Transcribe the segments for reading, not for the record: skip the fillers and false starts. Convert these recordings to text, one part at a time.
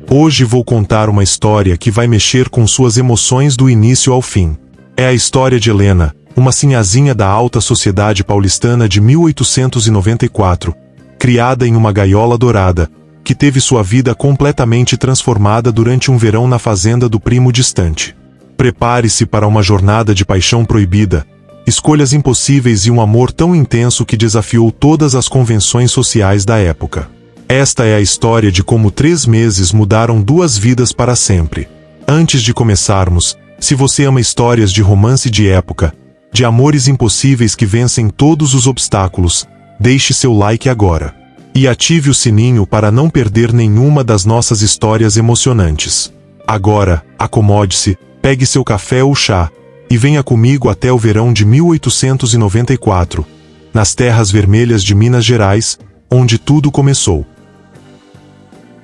Hoje vou contar uma história que vai mexer com suas emoções do início ao fim. É a história de Helena, uma sinhazinha da alta sociedade paulistana de 1894, criada em uma gaiola dourada, que teve sua vida completamente transformada durante um verão na fazenda do primo distante. Prepare-se para uma jornada de paixão proibida, escolhas impossíveis e um amor tão intenso que desafiou todas as convenções sociais da época. Esta é a história de como 3 meses mudaram 2 vidas para sempre. Antes de começarmos, se você ama histórias de romance de época, de amores impossíveis que vencem todos os obstáculos, deixe seu like agora. E ative o sininho para não perder nenhuma das nossas histórias emocionantes. Agora, acomode-se, pegue seu café ou chá, e venha comigo até o verão de 1894, nas terras vermelhas de Minas Gerais, onde tudo começou.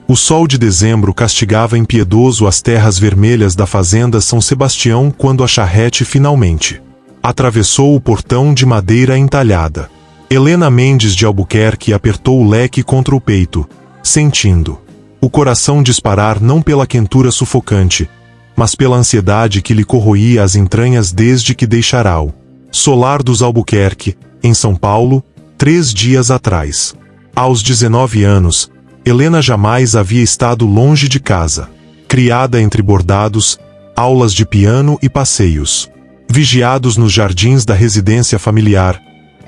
O sol de dezembro castigava impiedoso as terras vermelhas da fazenda São Sebastião quando a charrete finalmente atravessou o portão de madeira entalhada. Helena Mendes de Albuquerque apertou o leque contra o peito, sentindo o coração disparar não pela quentura sufocante, mas pela ansiedade que lhe corroía as entranhas desde que deixara o solar dos Albuquerque, em São Paulo, 3 dias atrás. Aos 19 anos, Helena jamais havia estado longe de casa. Criada entre bordados, aulas de piano e passeios, vigiados nos jardins da residência familiar,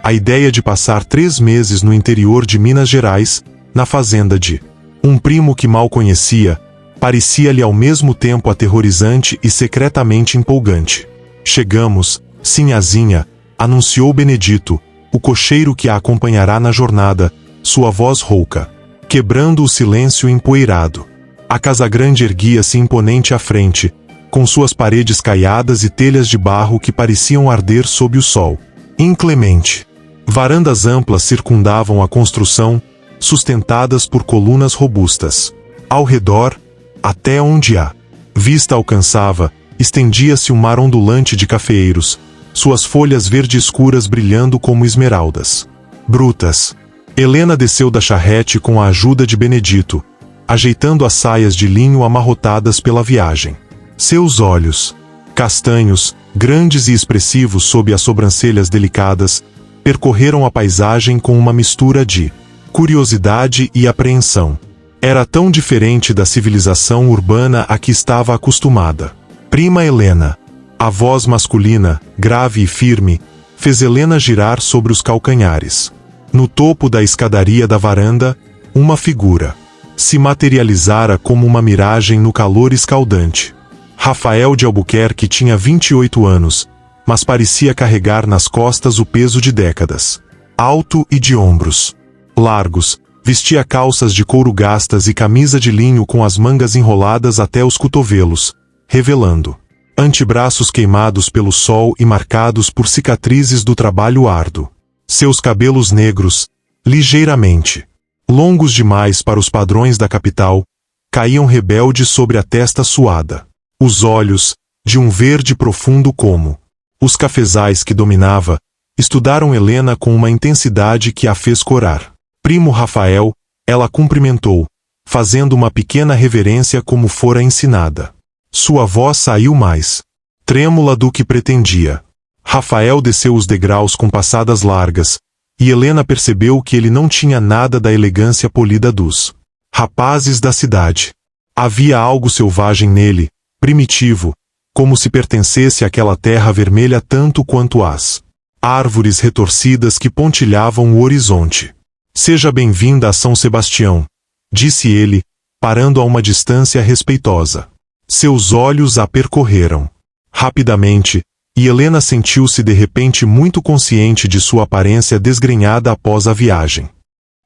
a ideia de passar 3 meses no interior de Minas Gerais, na fazenda de um primo que mal conhecia, parecia-lhe ao mesmo tempo aterrorizante e secretamente empolgante. Chegamos, sinhazinha, anunciou Benedito, o cocheiro que a acompanhará na jornada, sua voz rouca, quebrando o silêncio empoeirado. A casa grande erguia-se imponente à frente, com suas paredes caiadas e telhas de barro que pareciam arder sob o sol inclemente. Varandas amplas circundavam a construção, sustentadas por colunas robustas. Ao redor, até onde a vista alcançava, estendia-se um mar ondulante de cafeeiros, suas folhas verde escuras brilhando como esmeraldas brutas. Helena desceu da charrete com a ajuda de Benedito, ajeitando as saias de linho amarrotadas pela viagem. Seus olhos, castanhos, grandes e expressivos sob as sobrancelhas delicadas, percorreram a paisagem com uma mistura de curiosidade e apreensão. Era tão diferente da civilização urbana a que estava acostumada. Prima Helena. A voz masculina, grave e firme, fez Helena girar sobre os calcanhares. No topo da escadaria da varanda, uma figura se materializara como uma miragem no calor escaldante. Rafael de Albuquerque tinha 28 anos, mas parecia carregar nas costas o peso de décadas. Alto e de ombros largos, vestia calças de couro gastas e camisa de linho com as mangas enroladas até os cotovelos, revelando antebraços queimados pelo sol e marcados por cicatrizes do trabalho árduo. Seus cabelos negros, ligeiramente longos demais para os padrões da capital, caíam rebeldes sobre a testa suada. Os olhos, de um verde profundo como os cafezais que dominava, estudaram Helena com uma intensidade que a fez corar. Primo Rafael, ela cumprimentou, fazendo uma pequena reverência como fora ensinada. Sua voz saiu mais trêmula do que pretendia. Rafael desceu os degraus com passadas largas, e Helena percebeu que ele não tinha nada da elegância polida dos rapazes da cidade. Havia algo selvagem nele, primitivo, como se pertencesse àquela terra vermelha tanto quanto as árvores retorcidas que pontilhavam o horizonte. Seja bem-vinda a São Sebastião, disse ele, parando a uma distância respeitosa. Seus olhos a percorreram rapidamente, e Helena sentiu-se de repente muito consciente de sua aparência desgrenhada após a viagem.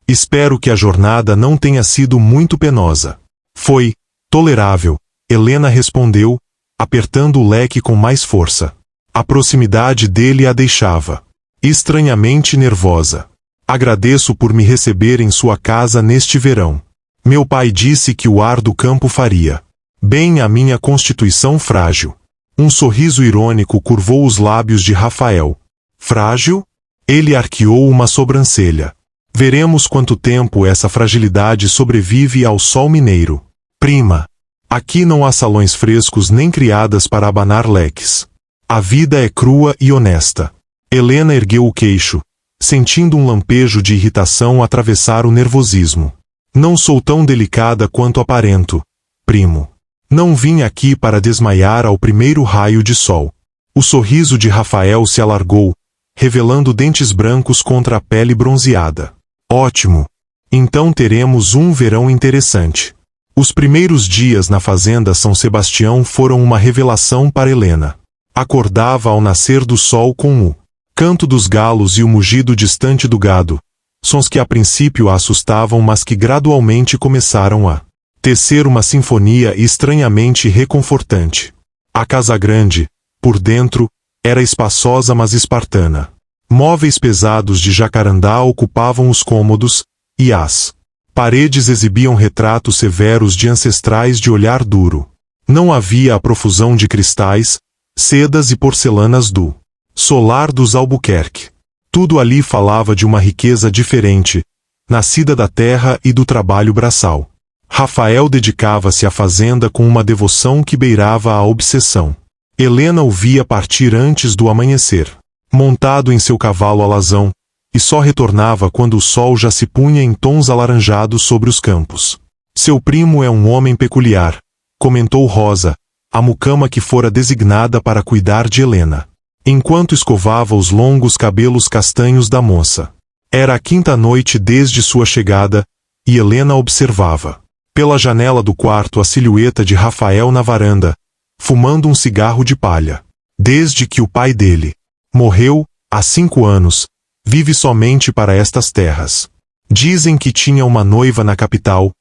Espero que a jornada não tenha sido muito penosa. Foi tolerável, Helena respondeu, apertando o leque com mais força. A proximidade dele a deixava estranhamente nervosa. Agradeço por me receber em sua casa neste verão. Meu pai disse que o ar do campo faria bem à minha constituição frágil. Um sorriso irônico curvou os lábios de Rafael. Frágil? Ele arqueou uma sobrancelha. Veremos quanto tempo essa fragilidade sobrevive ao sol mineiro. Prima. Aqui não há salões frescos nem criadas para abanar leques. A vida é crua e honesta. Helena ergueu o queixo, sentindo um lampejo de irritação atravessar o nervosismo. Não sou tão delicada quanto aparento, primo. Não vim aqui para desmaiar ao primeiro raio de sol. O sorriso de Rafael se alargou, revelando dentes brancos contra a pele bronzeada. Ótimo! Então teremos um verão interessante. Os primeiros dias na fazenda São Sebastião foram uma revelação para Helena. Acordava ao nascer do sol com o canto dos galos e o mugido distante do gado, sons que a princípio a assustavam, mas que gradualmente começaram a tecer uma sinfonia estranhamente reconfortante. A casa grande, por dentro, era espaçosa mas espartana. Móveis pesados de jacarandá ocupavam os cômodos, e as paredes exibiam retratos severos de ancestrais de olhar duro. Não havia a profusão de cristais, sedas e porcelanas do solar dos Albuquerque. Tudo ali falava de uma riqueza diferente, nascida da terra e do trabalho braçal. Rafael dedicava-se à fazenda com uma devoção que beirava a obsessão. Helena o via partir antes do amanhecer, montado em seu cavalo alazão, e só retornava quando o sol já se punha em tons alaranjados sobre os campos. Seu primo é um homem peculiar, comentou Rosa, a mucama que fora designada para cuidar de Helena, enquanto escovava os longos cabelos castanhos da moça. Era a quinta noite desde sua chegada, e Helena observava, pela janela do quarto, a silhueta de Rafael na varanda, fumando um cigarro de palha. Desde que o pai dele morreu, há 5 anos, vive somente para estas terras. Dizem que tinha uma noiva na capital,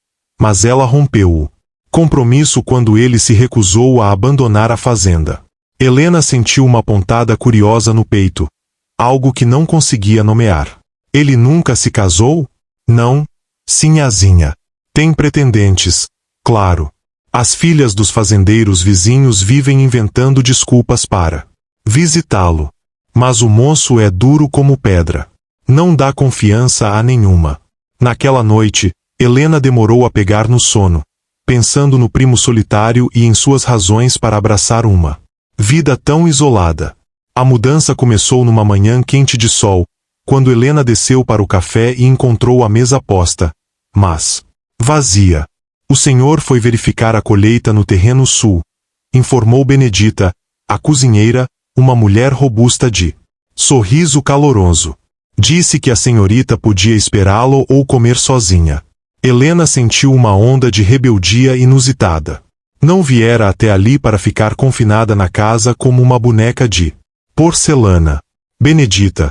mas ela rompeu o compromisso quando ele se recusou a abandonar a fazenda. Helena sentiu uma pontada curiosa no peito, algo que não conseguia nomear. Ele nunca se casou? Não, sinhazinha. Tem pretendentes, claro. As filhas dos fazendeiros vizinhos vivem inventando desculpas para visitá-lo. Mas o moço é duro como pedra. Não dá confiança a nenhuma. Naquela noite, Helena demorou a pegar no sono, pensando no primo solitário e em suas razões para abraçar uma vida tão isolada. A mudança começou numa manhã quente de sol, quando Helena desceu para o café e encontrou a mesa posta, mas vazia. O senhor foi verificar a colheita no terreno sul, informou Benedita, a cozinheira, uma mulher robusta de sorriso caloroso. Disse que a senhorita podia esperá-lo ou comer sozinha. Helena sentiu uma onda de rebeldia inusitada. Não viera até ali para ficar confinada na casa como uma boneca de porcelana. Benedita,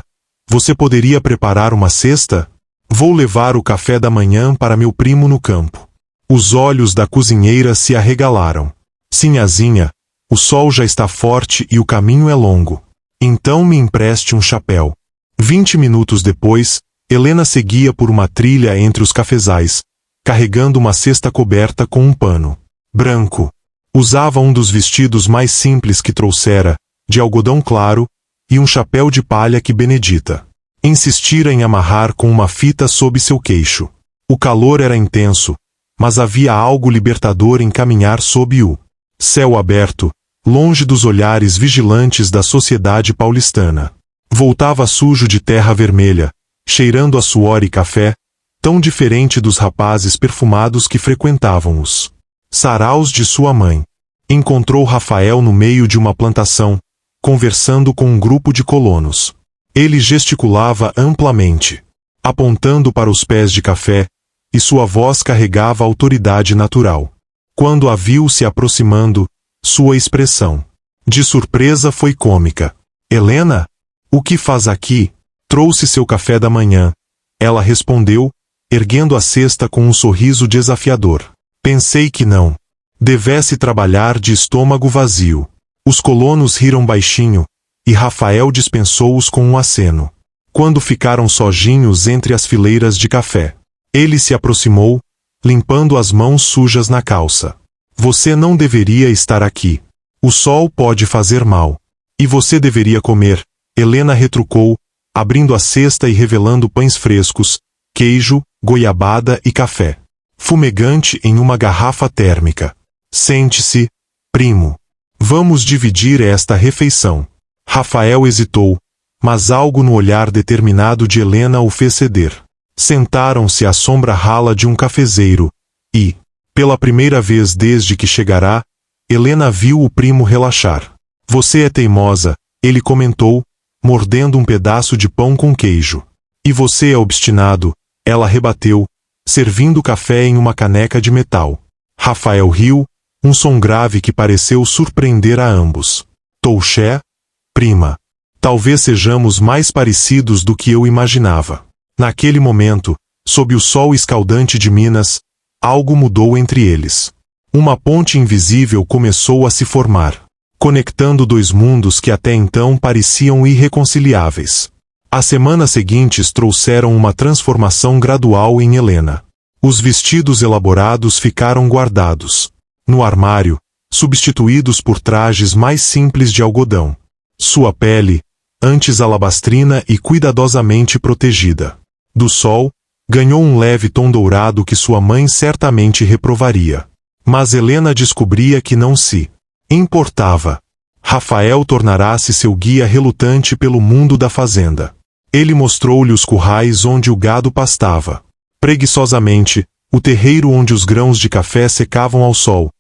você poderia preparar uma cesta? Vou levar o café da manhã para meu primo no campo. Os olhos da cozinheira se arregalaram. Sinhazinha, o sol já está forte e o caminho é longo. Então me empreste um chapéu. 20 minutos depois, Helena seguia por uma trilha entre os cafezais, carregando uma cesta coberta com um pano branco. Usava um dos vestidos mais simples que trouxera, de algodão claro, e um chapéu de palha que Benedita insistira em amarrar com uma fita sob seu queixo. O calor era intenso, mas havia algo libertador em caminhar sob o céu aberto, longe dos olhares vigilantes da sociedade paulistana. Voltava sujo de terra vermelha, cheirando a suor e café, tão diferente dos rapazes perfumados que frequentavam os saraus de sua mãe. Encontrou Rafael no meio de uma plantação, conversando com um grupo de colonos. Ele gesticulava amplamente, apontando para os pés de café, e sua voz carregava autoridade natural. Quando a viu se aproximando, sua expressão de surpresa foi cômica. Helena? O que faz aqui? Trouxe seu café da manhã. Ela respondeu, erguendo a cesta com um sorriso desafiador. Pensei que não devesse trabalhar de estômago vazio. Os colonos riram baixinho, e Rafael dispensou-os com um aceno. Quando ficaram sozinhos entre as fileiras de café, ele se aproximou, limpando as mãos sujas na calça. Você não deveria estar aqui. O sol pode fazer mal. E você deveria comer, Helena retrucou, abrindo a cesta e revelando pães frescos, queijo, goiabada e café. fumegante em uma garrafa térmica. Sente-se, primo. Vamos dividir esta refeição. Rafael hesitou, mas algo no olhar determinado de Helena o fez ceder. Sentaram-se à sombra rala de um cafezeiro, e, pela primeira vez desde que chegará, Helena viu o primo relaxar. Você é teimosa, ele comentou, mordendo um pedaço de pão com queijo. E você é obstinado, ela rebateu, servindo café em uma caneca de metal. Rafael riu, um som grave que pareceu surpreender a ambos. Touché, prima. Talvez sejamos mais parecidos do que eu imaginava. Naquele momento, sob o sol escaldante de Minas, algo mudou entre eles. Uma ponte invisível começou a se formar, conectando dois mundos que até então pareciam irreconciliáveis. As semanas seguintes trouxeram uma transformação gradual em Helena. Os vestidos elaborados ficaram guardados no armário, substituídos por trajes mais simples de algodão. Sua pele, antes alabastrina e cuidadosamente protegida do sol, ganhou um leve tom dourado que sua mãe certamente reprovaria. Mas Helena descobria que não se importava. Rafael tornará-se seu guia relutante pelo mundo da fazenda. Ele mostrou-lhe os currais onde o gado pastava preguiçosamente, o terreiro onde os grãos de café secavam ao sol,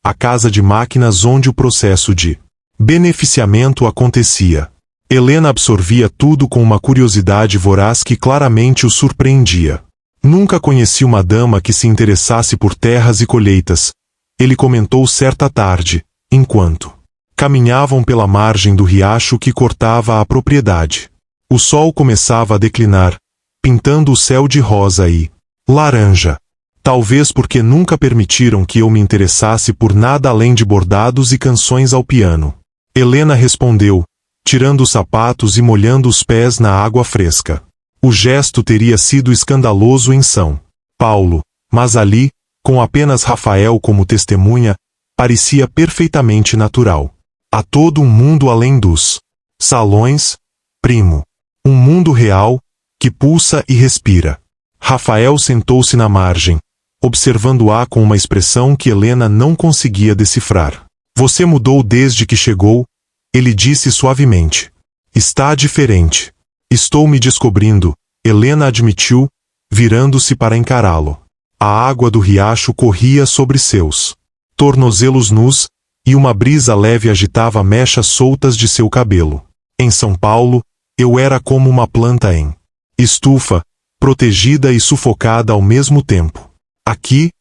a casa de máquinas onde o processo de beneficiamento acontecia. Helena absorvia tudo com uma curiosidade voraz que claramente o surpreendia. Nunca conheci uma dama que se interessasse por terras e colheitas, ele comentou certa tarde, enquanto caminhavam pela margem do riacho que cortava a propriedade. O sol começava a declinar, pintando o céu de rosa e laranja. Talvez porque nunca permitiram que eu me interessasse por nada além de bordados e canções ao piano. Helena respondeu, tirando os sapatos e molhando os pés na água fresca. O gesto teria sido escandaloso em São Paulo, mas ali, com apenas Rafael como testemunha, parecia perfeitamente natural. Há todo um mundo além dos salões, primo. Um mundo real, que pulsa e respira. Rafael sentou-se na margem, observando-a com uma expressão que Helena não conseguia decifrar. Você mudou desde que chegou, ele disse suavemente. Está diferente. Estou me descobrindo, Helena admitiu, virando-se para encará-lo. A água do riacho corria sobre seus tornozelos nus, e uma brisa leve agitava mechas soltas de seu cabelo. Em São Paulo, eu era como uma planta em estufa, protegida e sufocada ao mesmo tempo. Aqui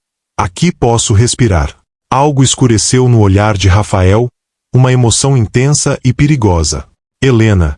posso respirar. Algo escureceu no olhar de Rafael, uma emoção intensa e perigosa. Helena.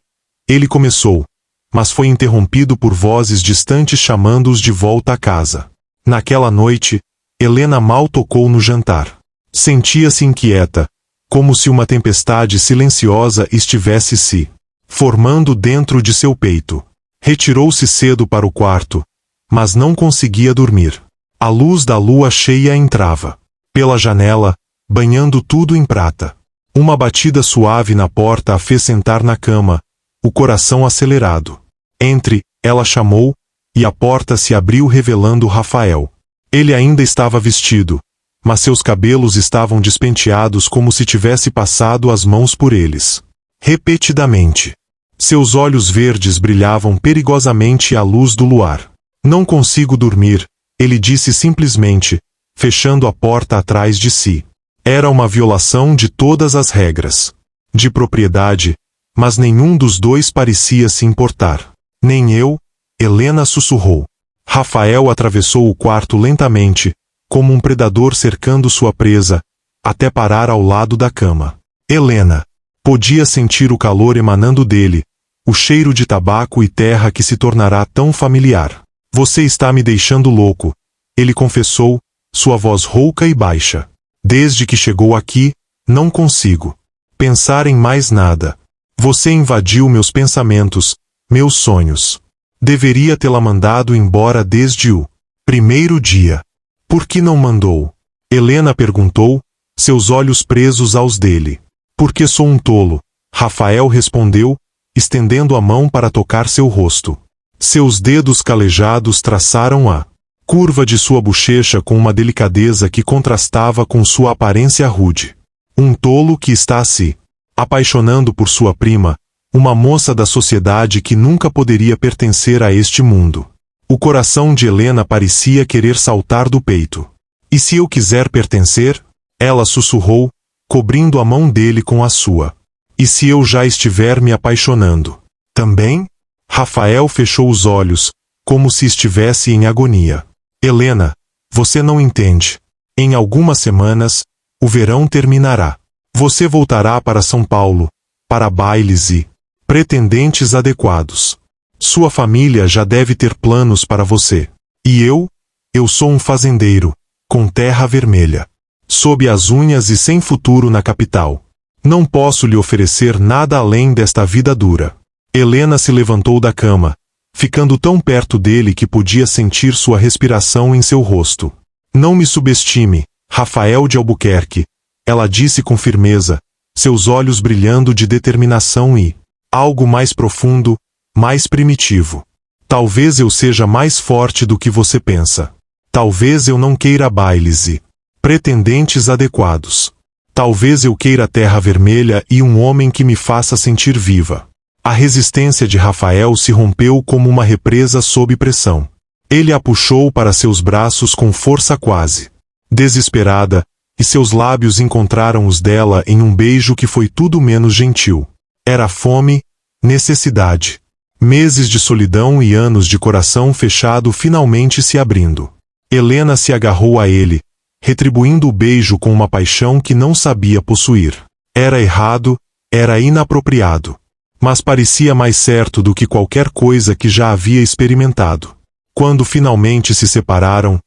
Ele começou, mas foi interrompido por vozes distantes chamando-os de volta à casa. Naquela noite, Helena mal tocou no jantar. Sentia-se inquieta, como se uma tempestade silenciosa estivesse se formando dentro de seu peito. Retirou-se cedo para o quarto, mas não conseguia dormir. A luz da lua cheia entrava pela janela, banhando tudo em prata. Uma batida suave na porta a fez sentar na cama, o coração acelerado. Entre, ela chamou, e a porta se abriu revelando Rafael. Ele ainda estava vestido, mas seus cabelos estavam despenteados como se tivesse passado as mãos por eles. Repetidamente. Seus olhos verdes brilhavam perigosamente à luz do luar. Não consigo dormir, ele disse simplesmente, fechando a porta atrás de si. Era uma violação de todas as regras de propriedade, mas nenhum dos dois parecia se importar. Nem eu, Helena sussurrou. Rafael atravessou o quarto lentamente, como um predador cercando sua presa, até parar ao lado da cama. Helena podia sentir o calor emanando dele, o cheiro de tabaco e terra que se tornará tão familiar. Você está me deixando louco, ele confessou, sua voz rouca e baixa. Desde que chegou aqui, não consigo pensar em mais nada. Você invadiu meus pensamentos, meus sonhos. Deveria tê-la mandado embora desde o primeiro dia. Por que não mandou? Helena perguntou, seus olhos presos aos dele. Porque sou um tolo, Rafael respondeu, estendendo a mão para tocar seu rosto. Seus dedos calejados traçaram a curva de sua bochecha com uma delicadeza que contrastava com sua aparência rude. Um tolo que está se apaixonando por sua prima, uma moça da sociedade que nunca poderia pertencer a este mundo. O coração de Helena parecia querer saltar do peito. E se eu quiser pertencer? Ela sussurrou, cobrindo a mão dele com a sua. E se eu já estiver me apaixonando? Também? Rafael fechou os olhos, como se estivesse em agonia. Helena, você não entende. Em algumas semanas, o verão terminará. Você voltará para São Paulo, para bailes e pretendentes adequados. Sua família já deve ter planos para você. E eu sou um fazendeiro, com terra vermelha, sob as unhas e sem futuro na capital. Não posso lhe oferecer nada além desta vida dura. Helena se levantou da cama, ficando tão perto dele que podia sentir sua respiração em seu rosto. Não me subestime, Rafael de Albuquerque, ela disse com firmeza, seus olhos brilhando de determinação e algo mais profundo, mais primitivo. Talvez eu seja mais forte do que você pensa. Talvez eu não queira bailes e pretendentes adequados. Talvez eu queira terra vermelha e um homem que me faça sentir viva. A resistência de Rafael se rompeu como uma represa sob pressão. Ele a puxou para seus braços com força quase desesperada, e seus lábios encontraram os dela em um beijo que foi tudo menos gentil. Era fome, necessidade. Meses de solidão e anos de coração fechado finalmente se abrindo. Helena se agarrou a ele, retribuindo o beijo com uma paixão que não sabia possuir. Era errado, era inapropriado. Mas parecia mais certo do que qualquer coisa que já havia experimentado. Quando finalmente se separaram,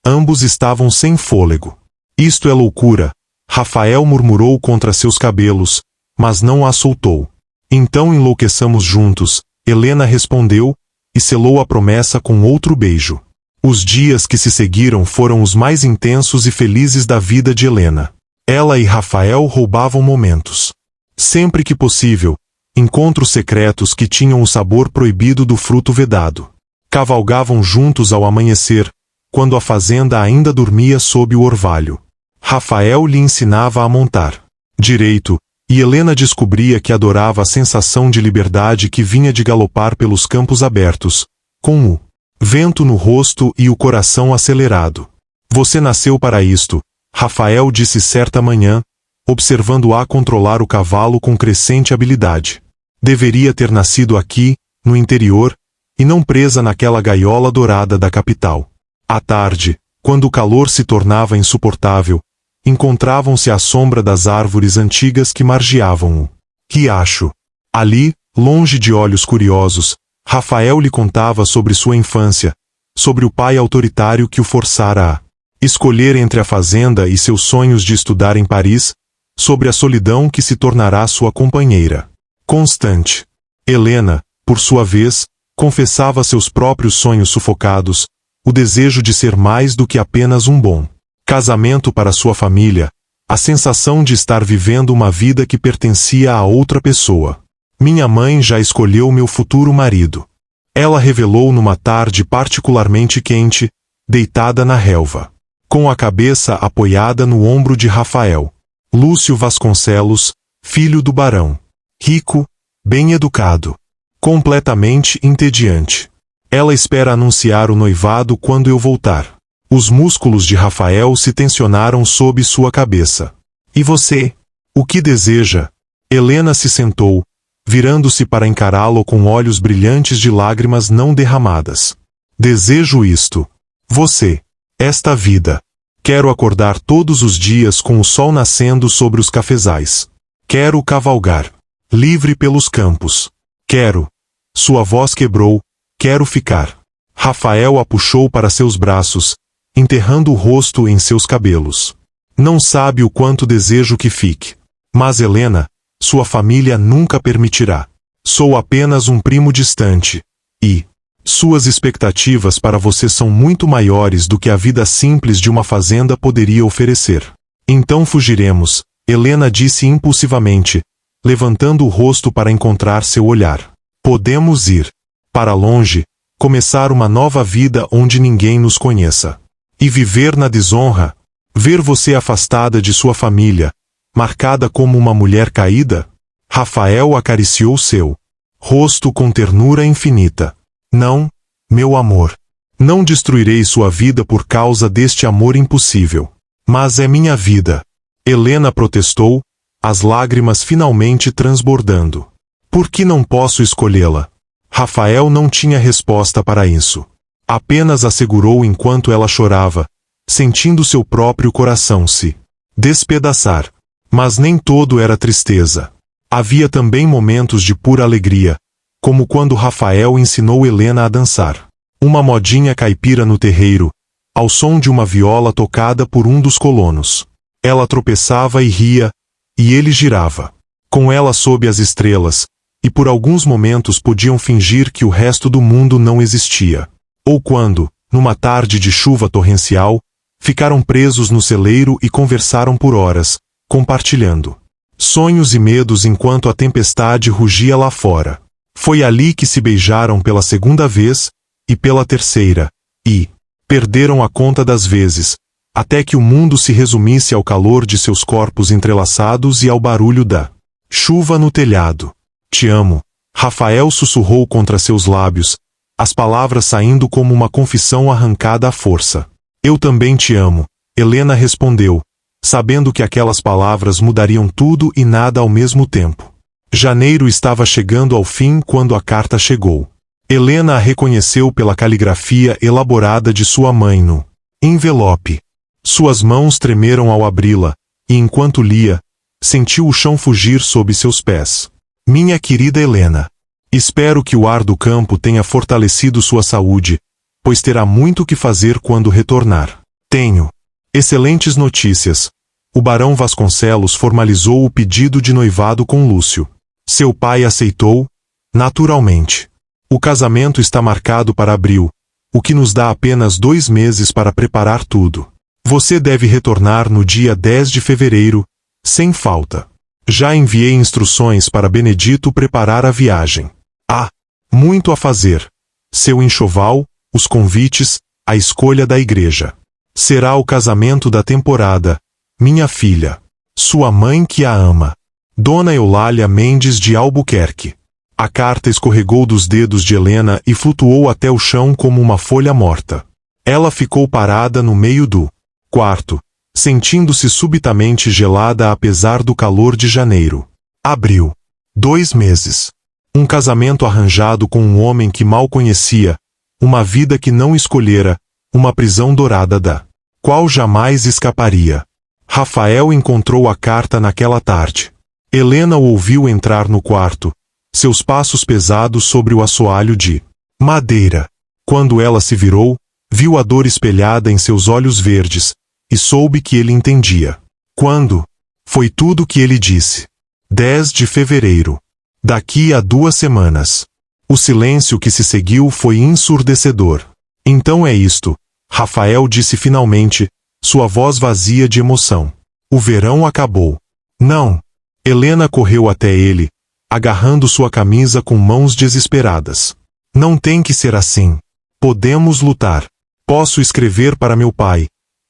ambos estavam sem fôlego. Isto é loucura, Rafael murmurou contra seus cabelos, mas não a soltou. Então enlouqueçamos juntos, Helena respondeu, e selou a promessa com outro beijo. Os dias que se seguiram foram os mais intensos e felizes da vida de Helena. Ela e Rafael roubavam momentos. Sempre que possível, encontros secretos que tinham o sabor proibido do fruto vedado. Cavalgavam juntos ao amanhecer, quando a fazenda ainda dormia sob o orvalho. Rafael lhe ensinava a montar direito, e Helena descobria que adorava a sensação de liberdade que vinha de galopar pelos campos abertos, com o vento no rosto e o coração acelerado. Você nasceu para isto, Rafael disse certa manhã, observando-a controlar o cavalo com crescente habilidade. Deveria ter nascido aqui, no interior, e não presa naquela gaiola dourada da capital. À tarde, quando o calor se tornava insuportável, encontravam-se à sombra das árvores antigas que margeavam o riacho. Ali, longe de olhos curiosos, Rafael lhe contava sobre sua infância, sobre o pai autoritário que o forçara a escolher entre a fazenda e seus sonhos de estudar em Paris, sobre a solidão que se tornará sua companheira constante. Helena, por sua vez, confessava seus próprios sonhos sufocados, o desejo de ser mais do que apenas um bom casamento para sua família, a sensação de estar vivendo uma vida que pertencia a outra pessoa. Minha mãe já escolheu meu futuro marido. Ela revelou numa tarde particularmente quente, deitada na relva, com a cabeça apoiada no ombro de Rafael. Lúcio Vasconcelos, filho do barão. Rico, bem educado. Completamente entediante. Ela espera anunciar o noivado quando eu voltar. Os músculos de Rafael se tensionaram sob sua cabeça. E você? O que deseja? Helena se sentou, virando-se para encará-lo com olhos brilhantes de lágrimas não derramadas. Desejo isto. Você. Esta vida. Quero acordar todos os dias com o sol nascendo sobre os cafezais. Quero cavalgar livre pelos campos. Quero. Sua voz quebrou. Quero ficar. Rafael a puxou para seus braços, enterrando o rosto em seus cabelos. Não sabe o quanto desejo que fique. Mas Helena, sua família nunca permitirá. Sou apenas um primo distante. E suas expectativas para você são muito maiores do que a vida simples de uma fazenda poderia oferecer. Então fugiremos, Helena disse impulsivamente, levantando o rosto para encontrar seu olhar. Podemos ir para longe, começar uma nova vida onde ninguém nos conheça. E viver na desonra? Ver você afastada de sua família, marcada como uma mulher caída? Rafael acariciou seu rosto com ternura infinita. Não, meu amor. Não destruirei sua vida por causa deste amor impossível. Mas é minha vida. Helena protestou, as lágrimas finalmente transbordando. Por que não posso escolhê-la? Rafael não tinha resposta para isso. Apenas a segurou enquanto ela chorava, sentindo seu próprio coração se despedaçar. Mas nem todo era tristeza. Havia também momentos de pura alegria, como quando Rafael ensinou Helena a dançar uma modinha caipira no terreiro, ao som de uma viola tocada por um dos colonos. Ela tropeçava e ria, e ele girava com ela sob as estrelas, e por alguns momentos podiam fingir que o resto do mundo não existia. Ou quando, numa tarde de chuva torrencial, ficaram presos no celeiro e conversaram por horas, compartilhando sonhos e medos enquanto a tempestade rugia lá fora. Foi ali que se beijaram pela segunda vez, e pela terceira, e perderam a conta das vezes, até que o mundo se resumisse ao calor de seus corpos entrelaçados e ao barulho da chuva no telhado. Te amo, Rafael sussurrou contra seus lábios, as palavras saindo como uma confissão arrancada à força. Eu também te amo, Helena respondeu, sabendo que aquelas palavras mudariam tudo e nada ao mesmo tempo. Janeiro estava chegando ao fim quando a carta chegou. Helena a reconheceu pela caligrafia elaborada de sua mãe no envelope. Suas mãos tremeram ao abri-la, e enquanto lia, sentiu o chão fugir sob seus pés. Minha querida Helena, espero que o ar do campo tenha fortalecido sua saúde, pois terá muito o que fazer quando retornar. Tenho excelentes notícias. O barão Vasconcelos formalizou o pedido de noivado com Lúcio. Seu pai aceitou, naturalmente. O casamento está marcado para abril, o que nos dá apenas 2 meses para preparar tudo. Você deve retornar no dia 10 de fevereiro, sem falta. Já enviei instruções para Benedito preparar a viagem. Há muito a fazer. Seu enxoval, os convites, a escolha da igreja. Será o casamento da temporada, minha filha. Sua mãe que a ama. Dona Eulália Mendes de Albuquerque. A carta escorregou dos dedos de Helena e flutuou até o chão como uma folha morta. Ela ficou parada no meio do quarto, sentindo-se subitamente gelada apesar do calor de janeiro. Abril. 2 meses. Um casamento arranjado com um homem que mal conhecia, uma vida que não escolhera, uma prisão dourada da qual jamais escaparia. Rafael encontrou a carta naquela tarde. Helena o ouviu entrar no quarto, seus passos pesados sobre o assoalho de madeira. Quando ela se virou, viu a dor espelhada em seus olhos verdes, e soube que ele entendia. Quando? Foi tudo o que ele disse. 10 de fevereiro. Daqui a 2 semanas. O silêncio que se seguiu foi ensurdecedor. Então é isto, Rafael disse finalmente, sua voz vazia de emoção. O verão acabou. Não. Helena correu até ele, agarrando sua camisa com mãos desesperadas. Não tem que ser assim. Podemos lutar. Posso escrever para meu pai.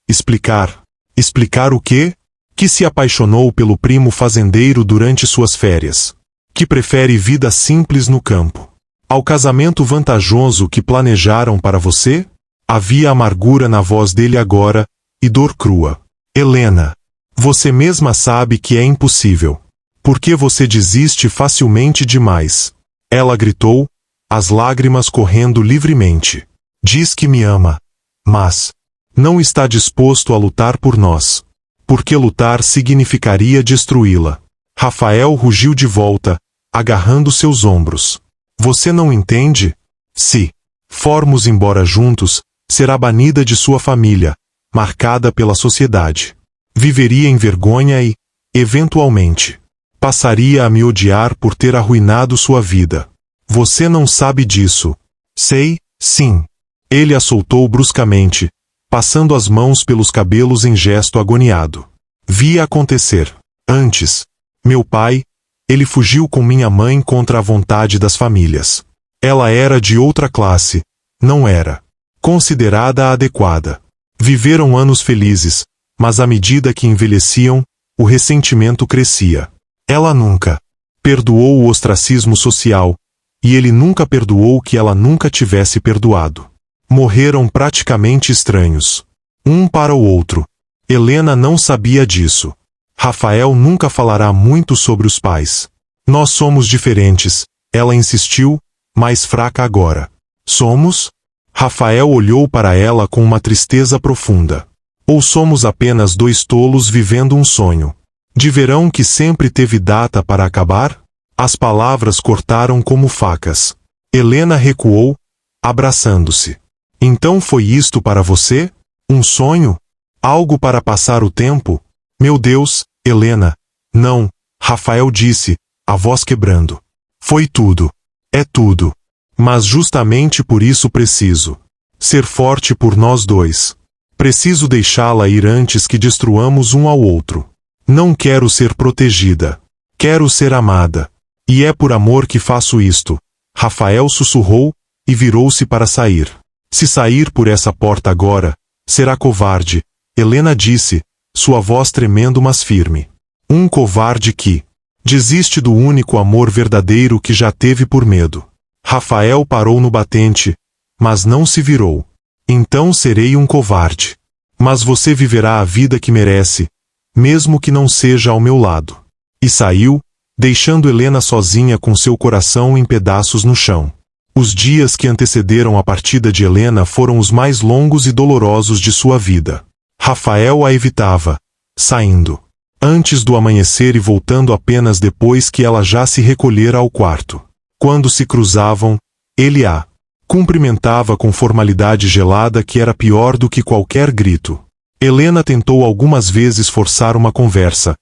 Explicar. Explicar o quê? Que se apaixonou pelo primo fazendeiro durante suas férias. Que prefere vida simples no campo. Ao casamento vantajoso que planejaram para você? Havia amargura na voz dele agora, e dor crua. Helena, você mesma sabe que é impossível. Por que você desiste facilmente demais? Ela gritou, as lágrimas correndo livremente. Diz que me ama, mas não está disposto a lutar por nós. Porque lutar significaria destruí-la. Rafael rugiu de volta, agarrando seus ombros. Você não entende? Se formos embora juntos, será banida de sua família, marcada pela sociedade. Viveria em vergonha e, eventualmente, passaria a me odiar por ter arruinado sua vida. Você não sabe disso. Sei, sim. Ele a soltou bruscamente, passando as mãos pelos cabelos em gesto agoniado. Vi acontecer. Antes, meu pai, ele fugiu com minha mãe contra a vontade das famílias. Ela era de outra classe, Não era considerada adequada. Viveram anos felizes, mas à medida que envelheciam, o ressentimento crescia. Ela nunca perdoou o ostracismo social, e ele nunca perdoou que ela nunca tivesse perdoado. Morreram praticamente estranhos, um para o outro. Helena não sabia disso. Rafael nunca falará muito sobre os pais. Nós somos diferentes, ela insistiu, mais fraca agora. Somos? Rafael olhou para ela com uma tristeza profunda. Ou somos apenas dois tolos vivendo um sonho? De verão que sempre teve data para acabar? As palavras cortaram como facas. Helena recuou, abraçando-se. Então foi isto para você? Um sonho? Algo para passar o tempo? Meu Deus, Helena. Não, Rafael disse, a voz quebrando. Foi tudo. É tudo. Mas justamente por isso preciso ser forte por nós dois. Preciso deixá-la ir antes que destruamos um ao outro. Não quero ser protegida. Quero ser amada. E é por amor que faço isto. Rafael sussurrou, e virou-se para sair. Se sair por essa porta agora, será covarde, Helena disse, sua voz tremendo mas firme. Um covarde que desiste do único amor verdadeiro que já teve por medo. Rafael parou no batente, mas não se virou. Então serei um covarde. Mas você viverá a vida que merece, mesmo que não seja ao meu lado. E saiu, deixando Helena sozinha com seu coração em pedaços no chão. Os dias que antecederam a partida de Helena foram os mais longos e dolorosos de sua vida. Rafael a evitava, saindo antes do amanhecer e voltando apenas depois que ela já se recolhera ao quarto. Quando se cruzavam, ele a cumprimentava com formalidade gelada que era pior do que qualquer grito. Helena tentou algumas vezes forçar uma conversa,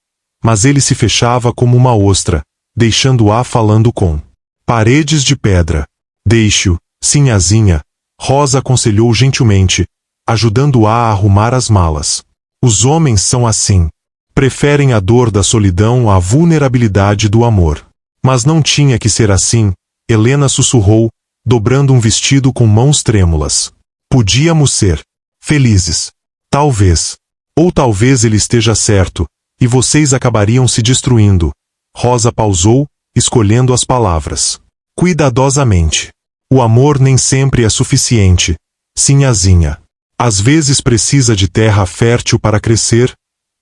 mas ele se fechava como uma ostra, deixando-a falando com paredes de pedra. Deixe-o, sinhazinha, Rosa aconselhou gentilmente, ajudando-a a arrumar as malas. Os homens são assim. Preferem a dor da solidão à vulnerabilidade do amor. Mas não tinha que ser assim, Helena sussurrou, dobrando um vestido com mãos trêmulas. Podíamos ser felizes. Talvez. Ou talvez ele esteja certo, e vocês acabariam se destruindo. Rosa pausou, escolhendo as palavras cuidadosamente. O amor nem sempre é suficiente, sinhazinha. Às vezes precisa de terra fértil para crescer,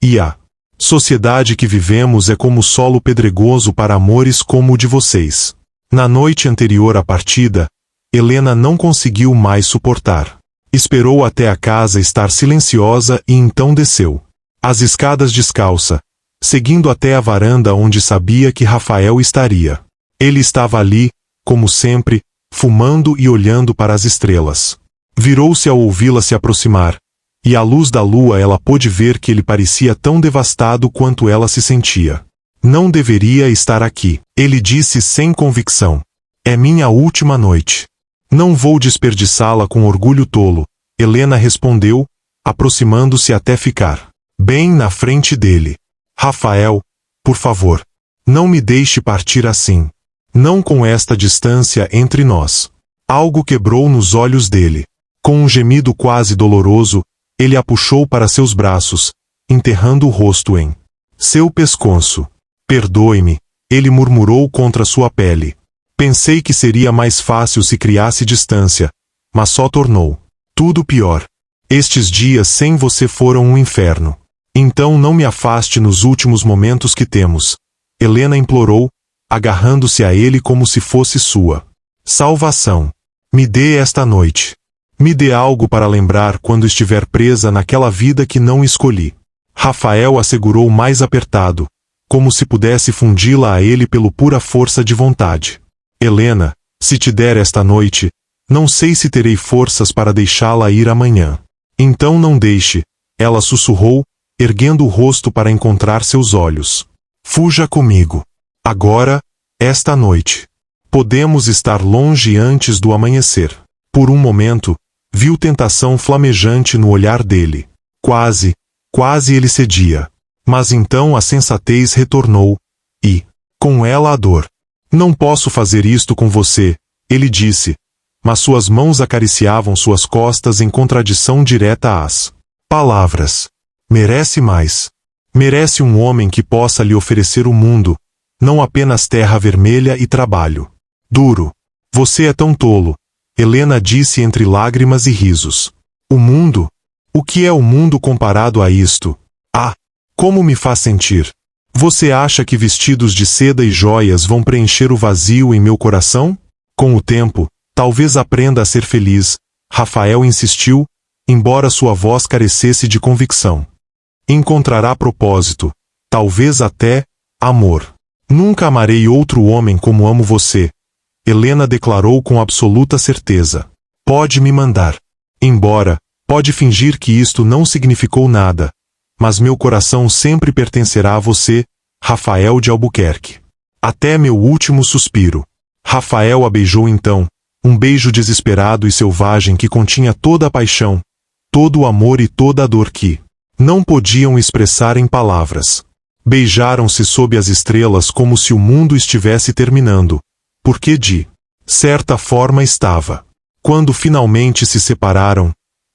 e a sociedade que vivemos é como solo pedregoso para amores como o de vocês. Na noite anterior à partida, Helena não conseguiu mais suportar. Esperou até a casa estar silenciosa e então desceu as escadas descalça, seguindo até a varanda onde sabia que Rafael estaria. Ele estava ali, como sempre, fumando e olhando para as estrelas. Virou-se ao ouvi-la se aproximar, e à luz da lua ela pôde ver que ele parecia tão devastado quanto ela se sentia. Não deveria estar aqui, ele disse sem convicção. É minha última noite. Não vou desperdiçá-la com orgulho tolo, Helena respondeu, aproximando-se até ficar bem na frente dele. Rafael, por favor, não me deixe partir assim. Não com esta distância entre nós. Algo quebrou nos olhos dele. Com um gemido quase doloroso, ele a puxou para seus braços, enterrando o rosto em seu pescoço. Perdoe-me, ele murmurou contra sua pele. Pensei que seria mais fácil se criasse distância, mas só tornou tudo pior. Estes dias sem você foram um inferno. Então não me afaste nos últimos momentos que temos. Helena implorou, agarrando-se a ele como se fosse sua salvação. Me dê esta noite. Me dê algo para lembrar quando estiver presa naquela vida que não escolhi. Rafael a segurou mais apertado, como se pudesse fundi-la a ele pela pura força de vontade. Helena, se te der esta noite, não sei se terei forças para deixá-la ir amanhã. Então não deixe, ela sussurrou, erguendo o rosto para encontrar seus olhos. Fuja comigo. Agora, esta noite. Podemos estar longe antes do amanhecer. Por um momento, viu tentação flamejante no olhar dele. Quase ele cedia. Mas então a sensatez retornou, e, com ela a dor. Não posso fazer isto com você, ele disse, mas suas mãos acariciavam suas costas em contradição direta às palavras. Merece mais. Merece um homem que possa lhe oferecer o mundo, não apenas terra vermelha e trabalho duro. Você é tão tolo, Helena disse entre lágrimas e risos. O mundo? O que é o mundo comparado a isto? Ah, como me faz sentir. Você acha que vestidos de seda e joias vão preencher o vazio em meu coração? Com o tempo, talvez aprenda a ser feliz, Rafael insistiu, embora sua voz carecesse de convicção. Encontrará propósito, talvez até amor. Nunca amarei outro homem como amo você, Helena declarou com absoluta certeza. Pode me mandar embora, pode fingir que isto não significou nada, mas meu coração sempre pertencerá a você, Rafael de Albuquerque. Até meu último suspiro. Rafael a beijou então, um beijo desesperado e selvagem que continha toda a paixão, todo o amor e toda a dor que não podiam expressar em palavras. Beijaram-se sob as estrelas como se o mundo estivesse terminando, porque de certa forma estava. Quando finalmente se separaram,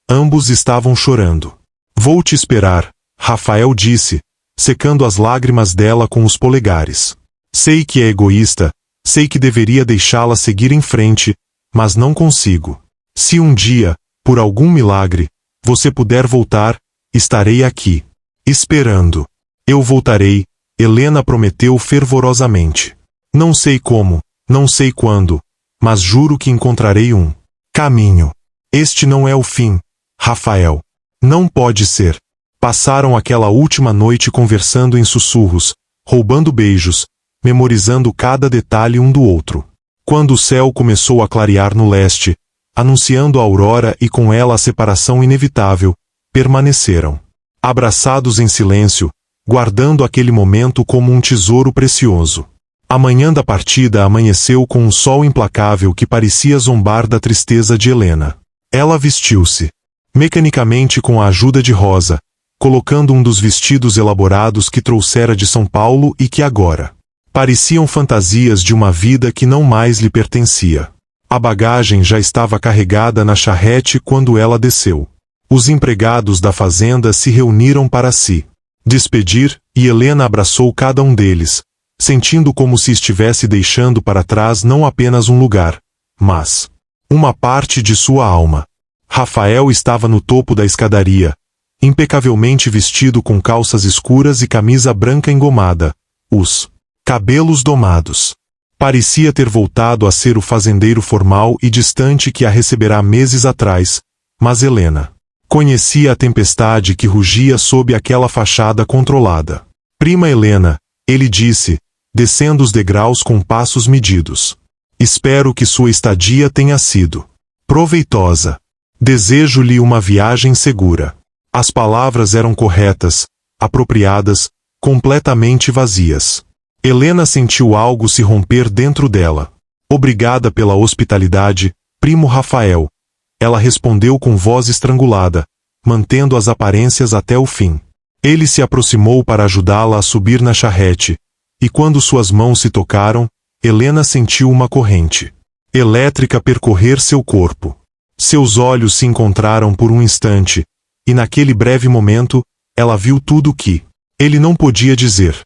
ambos estavam chorando. Vou te esperar, Rafael disse, secando as lágrimas dela com os polegares. Sei que é egoísta, sei que deveria deixá-la seguir em frente, mas não consigo. Se um dia, por algum milagre, você puder voltar, estarei aqui, esperando. Eu voltarei, Helena prometeu fervorosamente. Não sei como, não sei quando, mas juro que encontrarei um caminho. Este não é o fim, Rafael. Não pode ser. Passaram aquela última noite conversando em sussurros, roubando beijos, memorizando cada detalhe um do outro. Quando o céu começou a clarear no leste, anunciando a aurora e com ela a separação inevitável, permaneceram abraçados em silêncio, guardando aquele momento como um tesouro precioso. A manhã da partida amanheceu com um sol implacável que parecia zombar da tristeza de Helena. Ela vestiu-se, mecanicamente com a ajuda de Rosa, colocando um dos vestidos elaborados que trouxera de São Paulo e que agora pareciam fantasias de uma vida que não mais lhe pertencia. A bagagem já estava carregada na charrete quando ela desceu. Os empregados da fazenda se reuniram para se despedir, e Helena abraçou cada um deles, sentindo como se estivesse deixando para trás não apenas um lugar, mas uma parte de sua alma. Rafael estava no topo da escadaria, impecavelmente vestido com calças escuras e camisa branca engomada, os cabelos domados. Parecia ter voltado a ser o fazendeiro formal e distante que a receberá meses atrás, mas Helena conhecia a tempestade que rugia sob aquela fachada controlada. Prima Helena, ele disse, descendo os degraus com passos medidos. Espero que sua estadia tenha sido proveitosa. Desejo-lhe uma viagem segura. As palavras eram corretas, apropriadas, completamente vazias. Helena sentiu algo se romper dentro dela. Obrigada pela hospitalidade, primo Rafael. Ela respondeu com voz estrangulada, mantendo as aparências até o fim. Ele se aproximou para ajudá-la a subir na charrete, e quando suas mãos se tocaram, Helena sentiu uma corrente elétrica percorrer seu corpo. Seus olhos se encontraram por um instante, e naquele breve momento, ela viu tudo o que ele não podia dizer.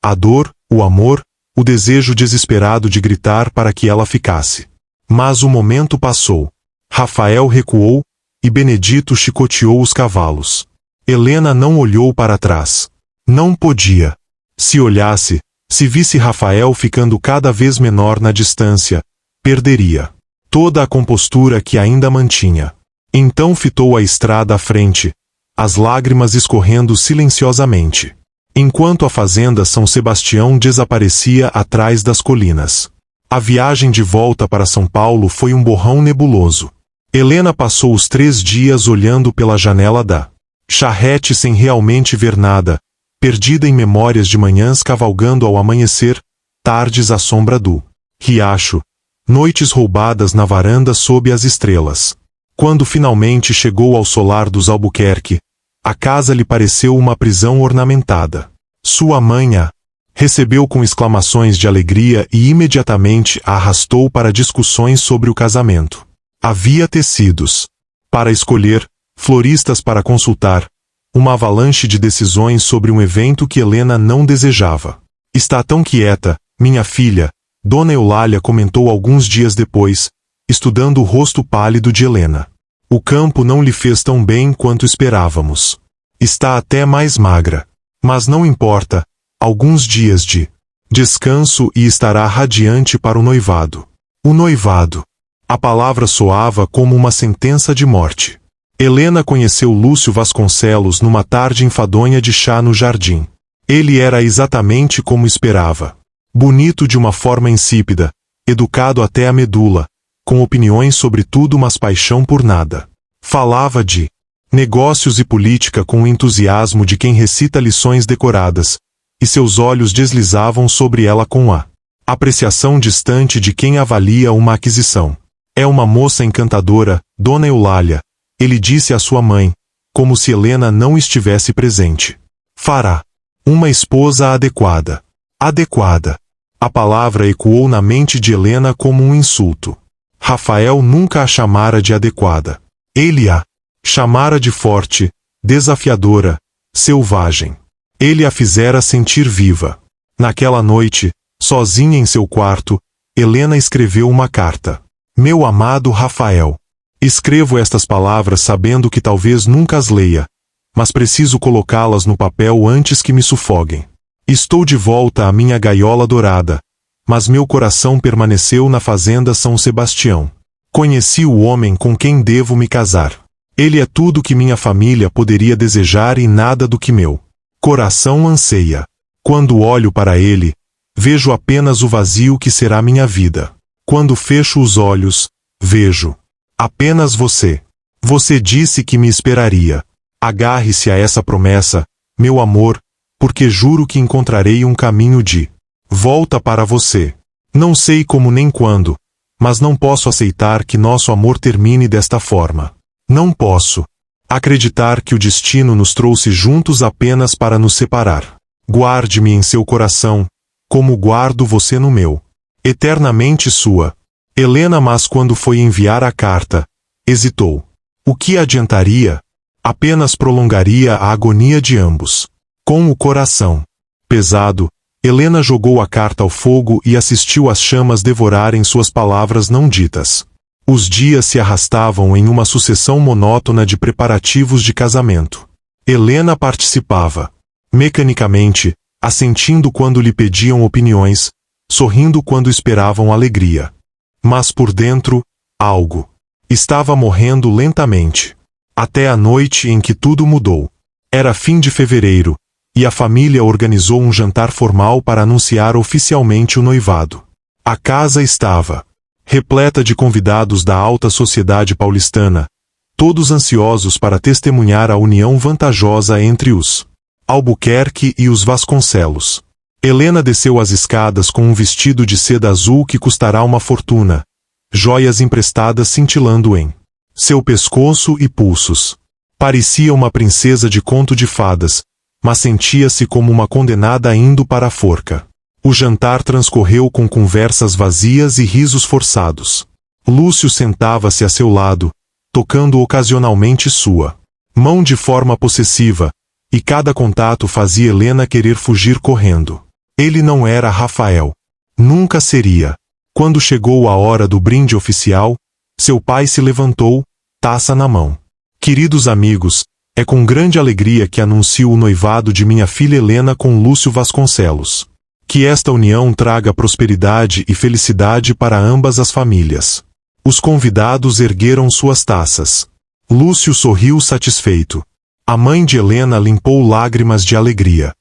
A dor, o amor, o desejo desesperado de gritar para que ela ficasse. Mas o momento passou. Rafael recuou, e Benedito chicoteou os cavalos. Helena não olhou para trás. Não podia. Se olhasse, se visse Rafael ficando cada vez menor na distância, perderia toda a compostura que ainda mantinha. Então fitou a estrada à frente, as lágrimas escorrendo silenciosamente, enquanto a fazenda São Sebastião desaparecia atrás das colinas. A viagem de volta para São Paulo foi um borrão nebuloso. Helena passou os 3 dias olhando pela janela da charrete sem realmente ver nada, perdida em memórias de manhãs cavalgando ao amanhecer, tardes à sombra do riacho, noites roubadas na varanda sob as estrelas. Quando finalmente chegou ao solar dos Albuquerque, a casa lhe pareceu uma prisão ornamentada. Sua mãe a recebeu com exclamações de alegria e imediatamente a arrastou para discussões sobre o casamento. Havia tecidos para escolher, floristas para consultar, uma avalanche de decisões sobre um evento que Helena não desejava. Está tão quieta, minha filha, Dona Eulália comentou alguns dias depois, estudando o rosto pálido de Helena. O campo não lhe fez tão bem quanto esperávamos. Está até mais magra. Mas não importa, alguns dias de descanso e estará radiante para o noivado. O noivado. A palavra soava como uma sentença de morte. Helena conheceu Lúcio Vasconcelos numa tarde enfadonha de chá no jardim. Ele era exatamente como esperava. Bonito de uma forma insípida, educado até a medula, com opiniões sobre tudo mas paixão por nada. Falava de negócios e política com o entusiasmo de quem recita lições decoradas, e seus olhos deslizavam sobre ela com a apreciação distante de quem avalia uma aquisição. É uma moça encantadora, Dona Eulália, ele disse à sua mãe, como se Helena não estivesse presente. Fará uma esposa adequada. Adequada. A palavra ecoou na mente de Helena como um insulto. Rafael nunca a chamara de adequada. Ele a chamara de forte, desafiadora, selvagem. Ele a fizera sentir viva. Naquela noite, sozinha em seu quarto, Helena escreveu uma carta. Meu amado Rafael. Escrevo estas palavras sabendo que talvez nunca as leia, mas preciso colocá-las no papel antes que me sufoguem. Estou de volta à minha gaiola dourada, mas meu coração permaneceu na fazenda São Sebastião. Conheci o homem com quem devo me casar. Ele é tudo que minha família poderia desejar e nada do que meu coração anseia. Quando olho para ele, vejo apenas o vazio que será minha vida. Quando fecho os olhos, vejo apenas você. Você disse que me esperaria. Agarre-se a essa promessa, meu amor, porque juro que encontrarei um caminho de volta para você. Não sei como nem quando, mas não posso aceitar que nosso amor termine desta forma. Não posso acreditar que o destino nos trouxe juntos apenas para nos separar. Guarde-me em seu coração, como guardo você no meu. Eternamente sua. Helena. Mas quando foi enviar a carta, hesitou. O que adiantaria? Apenas prolongaria a agonia de ambos. Com o coração pesado, Helena jogou a carta ao fogo e assistiu às chamas devorarem suas palavras não ditas. Os dias se arrastavam em uma sucessão monótona de preparativos de casamento. Helena participava, mecanicamente, assentindo quando lhe pediam opiniões, sorrindo quando esperavam alegria. Mas por dentro, algo estava morrendo lentamente. Até a noite em que tudo mudou. Era fim de fevereiro, e a família organizou um jantar formal para anunciar oficialmente o noivado. A casa estava repleta de convidados da alta sociedade paulistana, todos ansiosos para testemunhar a união vantajosa entre os Albuquerque e os Vasconcelos. Helena desceu as escadas com um vestido de seda azul que custará uma fortuna, joias emprestadas cintilando em seu pescoço e pulsos. Parecia uma princesa de conto de fadas, mas sentia-se como uma condenada indo para a forca. O jantar transcorreu com conversas vazias e risos forçados. Lúcio sentava-se a seu lado, tocando ocasionalmente sua mão de forma possessiva, e cada contato fazia Helena querer fugir correndo. Ele não era Rafael. Nunca seria. Quando chegou a hora do brinde oficial, seu pai se levantou, taça na mão. Queridos amigos, é com grande alegria que anuncio o noivado de minha filha Helena com Lúcio Vasconcelos. Que esta união traga prosperidade e felicidade para ambas as famílias. Os convidados ergueram suas taças. Lúcio sorriu satisfeito. A mãe de Helena limpou lágrimas de alegria.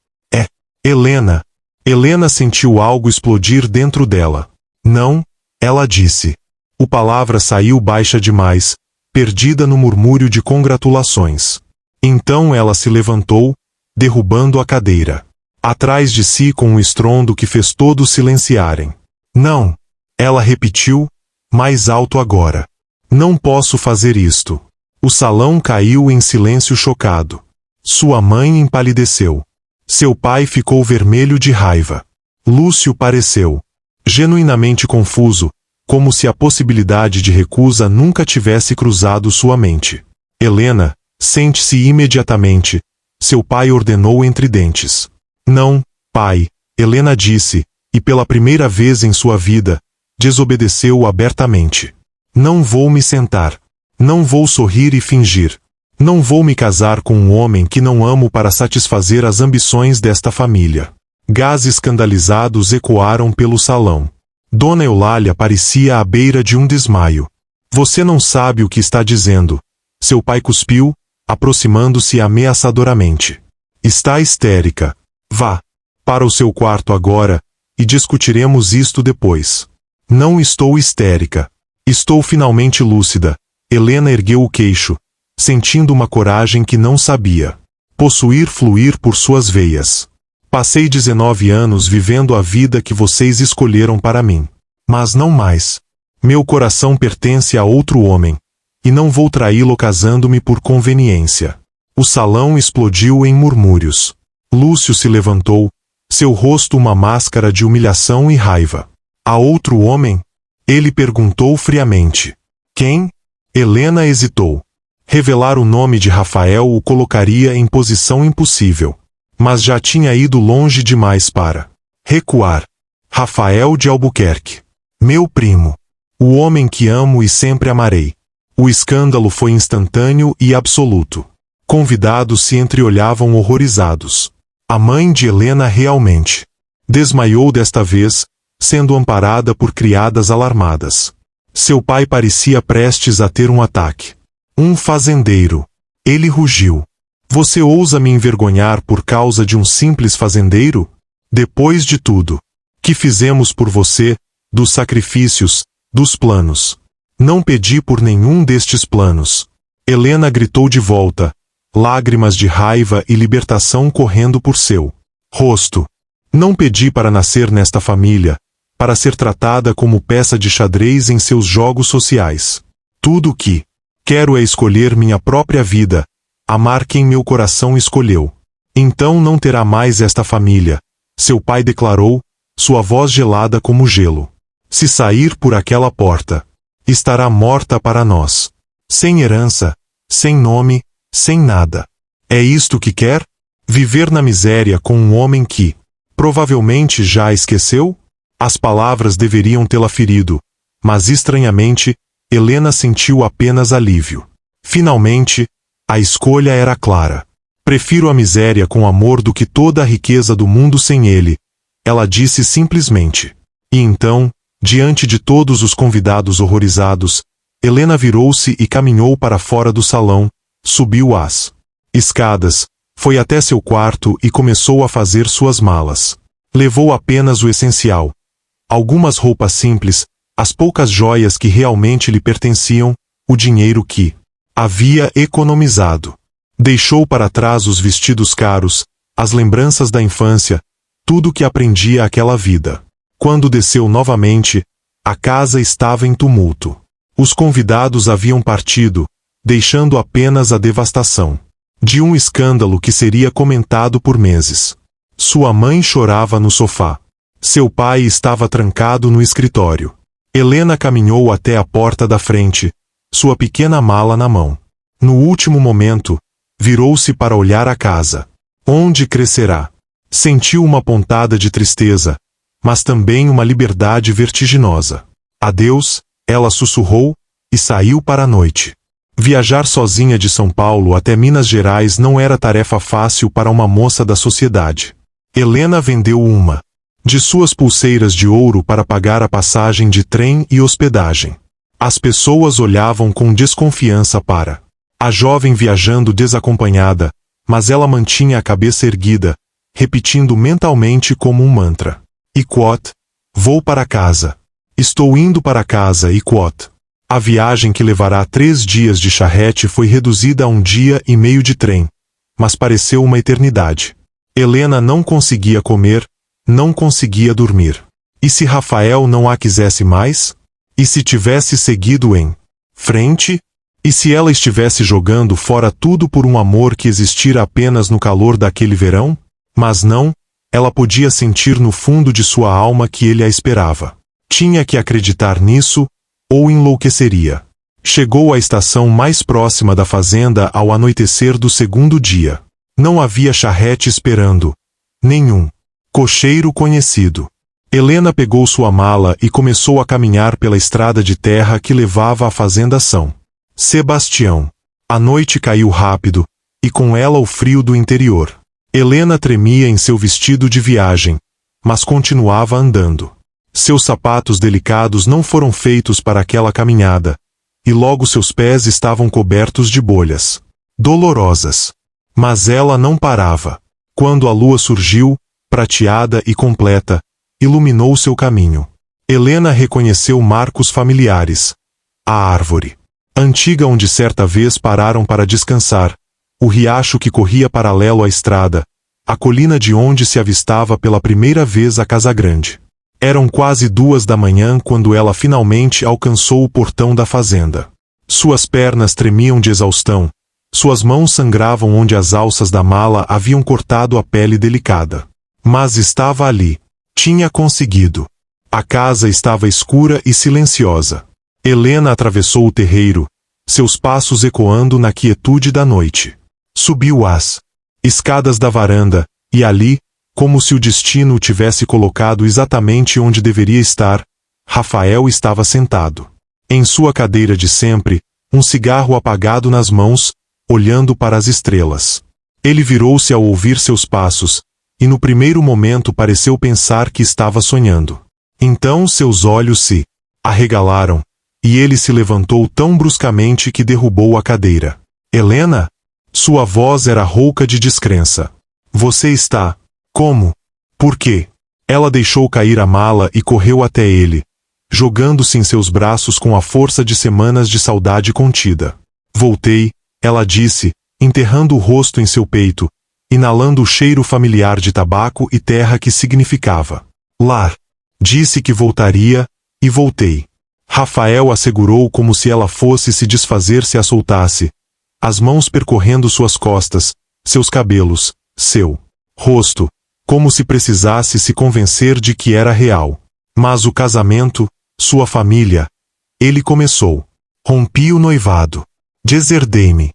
Helena. Helena sentiu algo explodir dentro dela. Não, ela disse. A palavra saiu baixa demais, perdida no murmúrio de congratulações. Então ela se levantou, derrubando a cadeira. Atrás de si com um estrondo que fez todos silenciarem. Não, ela repetiu, mais alto agora. Não posso fazer isto. O salão caiu em silêncio chocado. Sua mãe empalideceu. Seu pai ficou vermelho de raiva. Lúcio pareceu genuinamente confuso, como se a possibilidade de recusa nunca tivesse cruzado sua mente. Helena, sente-se imediatamente, seu pai ordenou entre dentes. Não, pai, Helena disse, e pela primeira vez em sua vida, desobedeceu abertamente. Não vou me sentar. Não vou sorrir e fingir. Não vou me casar com um homem que não amo para satisfazer as ambições desta família. Gases escandalizados ecoaram pelo salão. Dona Eulália parecia à beira de um desmaio. Você não sabe o que está dizendo. Seu pai cuspiu, aproximando-se ameaçadoramente. Está histérica. Vá para o seu quarto agora, e discutiremos isto depois. Não estou histérica. Estou finalmente lúcida. Helena ergueu o queixo, sentindo uma coragem que não sabia possuir fluir por suas veias. Passei 19 anos vivendo a vida que vocês escolheram para mim. Mas não mais. Meu coração pertence a outro homem, e não vou traí-lo casando-me por conveniência. O salão explodiu em murmúrios. Lúcio se levantou, seu rosto uma máscara de humilhação e raiva. Há outro homem? Ele perguntou friamente. Quem? Helena hesitou. Revelar o nome de Rafael o colocaria em posição impossível. Mas já tinha ido longe demais para recuar. Rafael de Albuquerque. Meu primo. O homem que amo e sempre amarei. O escândalo foi instantâneo e absoluto. Convidados se entreolhavam horrorizados. A mãe de Helena realmente desmaiou desta vez, sendo amparada por criadas alarmadas. Seu pai parecia prestes a ter um ataque. Um fazendeiro. Ele rugiu. Você ousa me envergonhar por causa de um simples fazendeiro? Depois de tudo que fizemos por você, dos sacrifícios, dos planos. Não pedi por nenhum destes planos. Helena gritou de volta, lágrimas de raiva e libertação correndo por seu rosto. Não pedi para nascer nesta família, para ser tratada como peça de xadrez em seus jogos sociais. Tudo o que quero é escolher minha própria vida, amar quem meu coração escolheu. Então não terá mais esta família, seu pai declarou, sua voz gelada como gelo. Se sair por aquela porta, estará morta para nós. Sem herança, sem nome, sem nada. É isto que quer? Viver na miséria com um homem que provavelmente já a esqueceu? As palavras deveriam tê-la ferido, mas estranhamente, Helena sentiu apenas alívio. Finalmente, a escolha era clara. Prefiro a miséria com amor do que toda a riqueza do mundo sem ele, ela disse simplesmente. E então, diante de todos os convidados horrorizados, Helena virou-se e caminhou para fora do salão, subiu as escadas, foi até seu quarto e começou a fazer suas malas. Levou apenas o essencial. Algumas roupas simples, as poucas joias que realmente lhe pertenciam, o dinheiro que havia economizado. Deixou para trás os vestidos caros, as lembranças da infância, tudo que aprendia aquela vida. Quando desceu novamente, a casa estava em tumulto. Os convidados haviam partido, deixando apenas a devastação de um escândalo que seria comentado por meses. Sua mãe chorava no sofá. Seu pai estava trancado no escritório. Helena caminhou até a porta da frente, sua pequena mala na mão. No último momento, virou-se para olhar a casa. Onde crescerá? Sentiu uma pontada de tristeza, mas também uma liberdade vertiginosa. Adeus, ela sussurrou, e saiu para a noite. Viajar sozinha de São Paulo até Minas Gerais não era tarefa fácil para uma moça da sociedade. Helena vendeu uma de suas pulseiras de ouro para pagar a passagem de trem e hospedagem. As pessoas olhavam com desconfiança para a jovem viajando desacompanhada, mas ela mantinha a cabeça erguida, repetindo mentalmente como um mantra. Iquot, vou para casa. Estou indo para casa, Iquot. A viagem que levará 3 dias de charrete foi reduzida a 1 dia e meio de trem, mas pareceu uma eternidade. Helena não conseguia comer, não conseguia dormir. E se Rafael não a quisesse mais? E se tivesse seguido em frente? E se ela estivesse jogando fora tudo por um amor que existira apenas no calor daquele verão? Mas não, ela podia sentir no fundo de sua alma que ele a esperava. Tinha que acreditar nisso, ou enlouqueceria. Chegou à estação mais próxima da fazenda ao anoitecer do segundo dia. Não havia charrete esperando. Nenhum cocheiro conhecido. Helena pegou sua mala e começou a caminhar pela estrada de terra que levava à fazenda São Sebastião. A noite caiu rápido, e com ela o frio do interior. Helena tremia em seu vestido de viagem, mas continuava andando. Seus sapatos delicados não foram feitos para aquela caminhada, e logo seus pés estavam cobertos de bolhas dolorosas. Mas ela não parava. Quando a lua surgiu, prateada e completa, iluminou seu caminho. Helena reconheceu marcos familiares. A árvore antiga onde certa vez pararam para descansar, o riacho que corria paralelo à estrada, a colina de onde se avistava pela primeira vez a casa grande. Eram quase 2 da manhã quando ela finalmente alcançou o portão da fazenda. Suas pernas tremiam de exaustão, suas mãos sangravam onde as alças da mala haviam cortado a pele delicada. Mas estava ali. Tinha conseguido. A casa estava escura e silenciosa. Helena atravessou o terreiro, seus passos ecoando na quietude da noite. Subiu as escadas da varanda, e ali, como se o destino o tivesse colocado exatamente onde deveria estar, Rafael estava sentado. Em sua cadeira de sempre, um cigarro apagado nas mãos, olhando para as estrelas. Ele virou-se ao ouvir seus passos, e no primeiro momento pareceu pensar que estava sonhando. Então seus olhos se arregalaram, e ele se levantou tão bruscamente que derrubou a cadeira. Helena? Sua voz era rouca de descrença. Você está... Como? Por quê? Ela deixou cair a mala e correu até ele, jogando-se em seus braços com a força de semanas de saudade contida. Voltei, ela disse, enterrando o rosto em seu peito, inalando o cheiro familiar de tabaco e terra que significava lar. Disse que voltaria, e voltei. Rafael assegurou como se ela fosse se desfazer se a soltasse, as mãos percorrendo suas costas, seus cabelos, seu rosto, como se precisasse se convencer de que era real. Mas o casamento, sua família, ele começou. Rompi o noivado. Deserdei-me.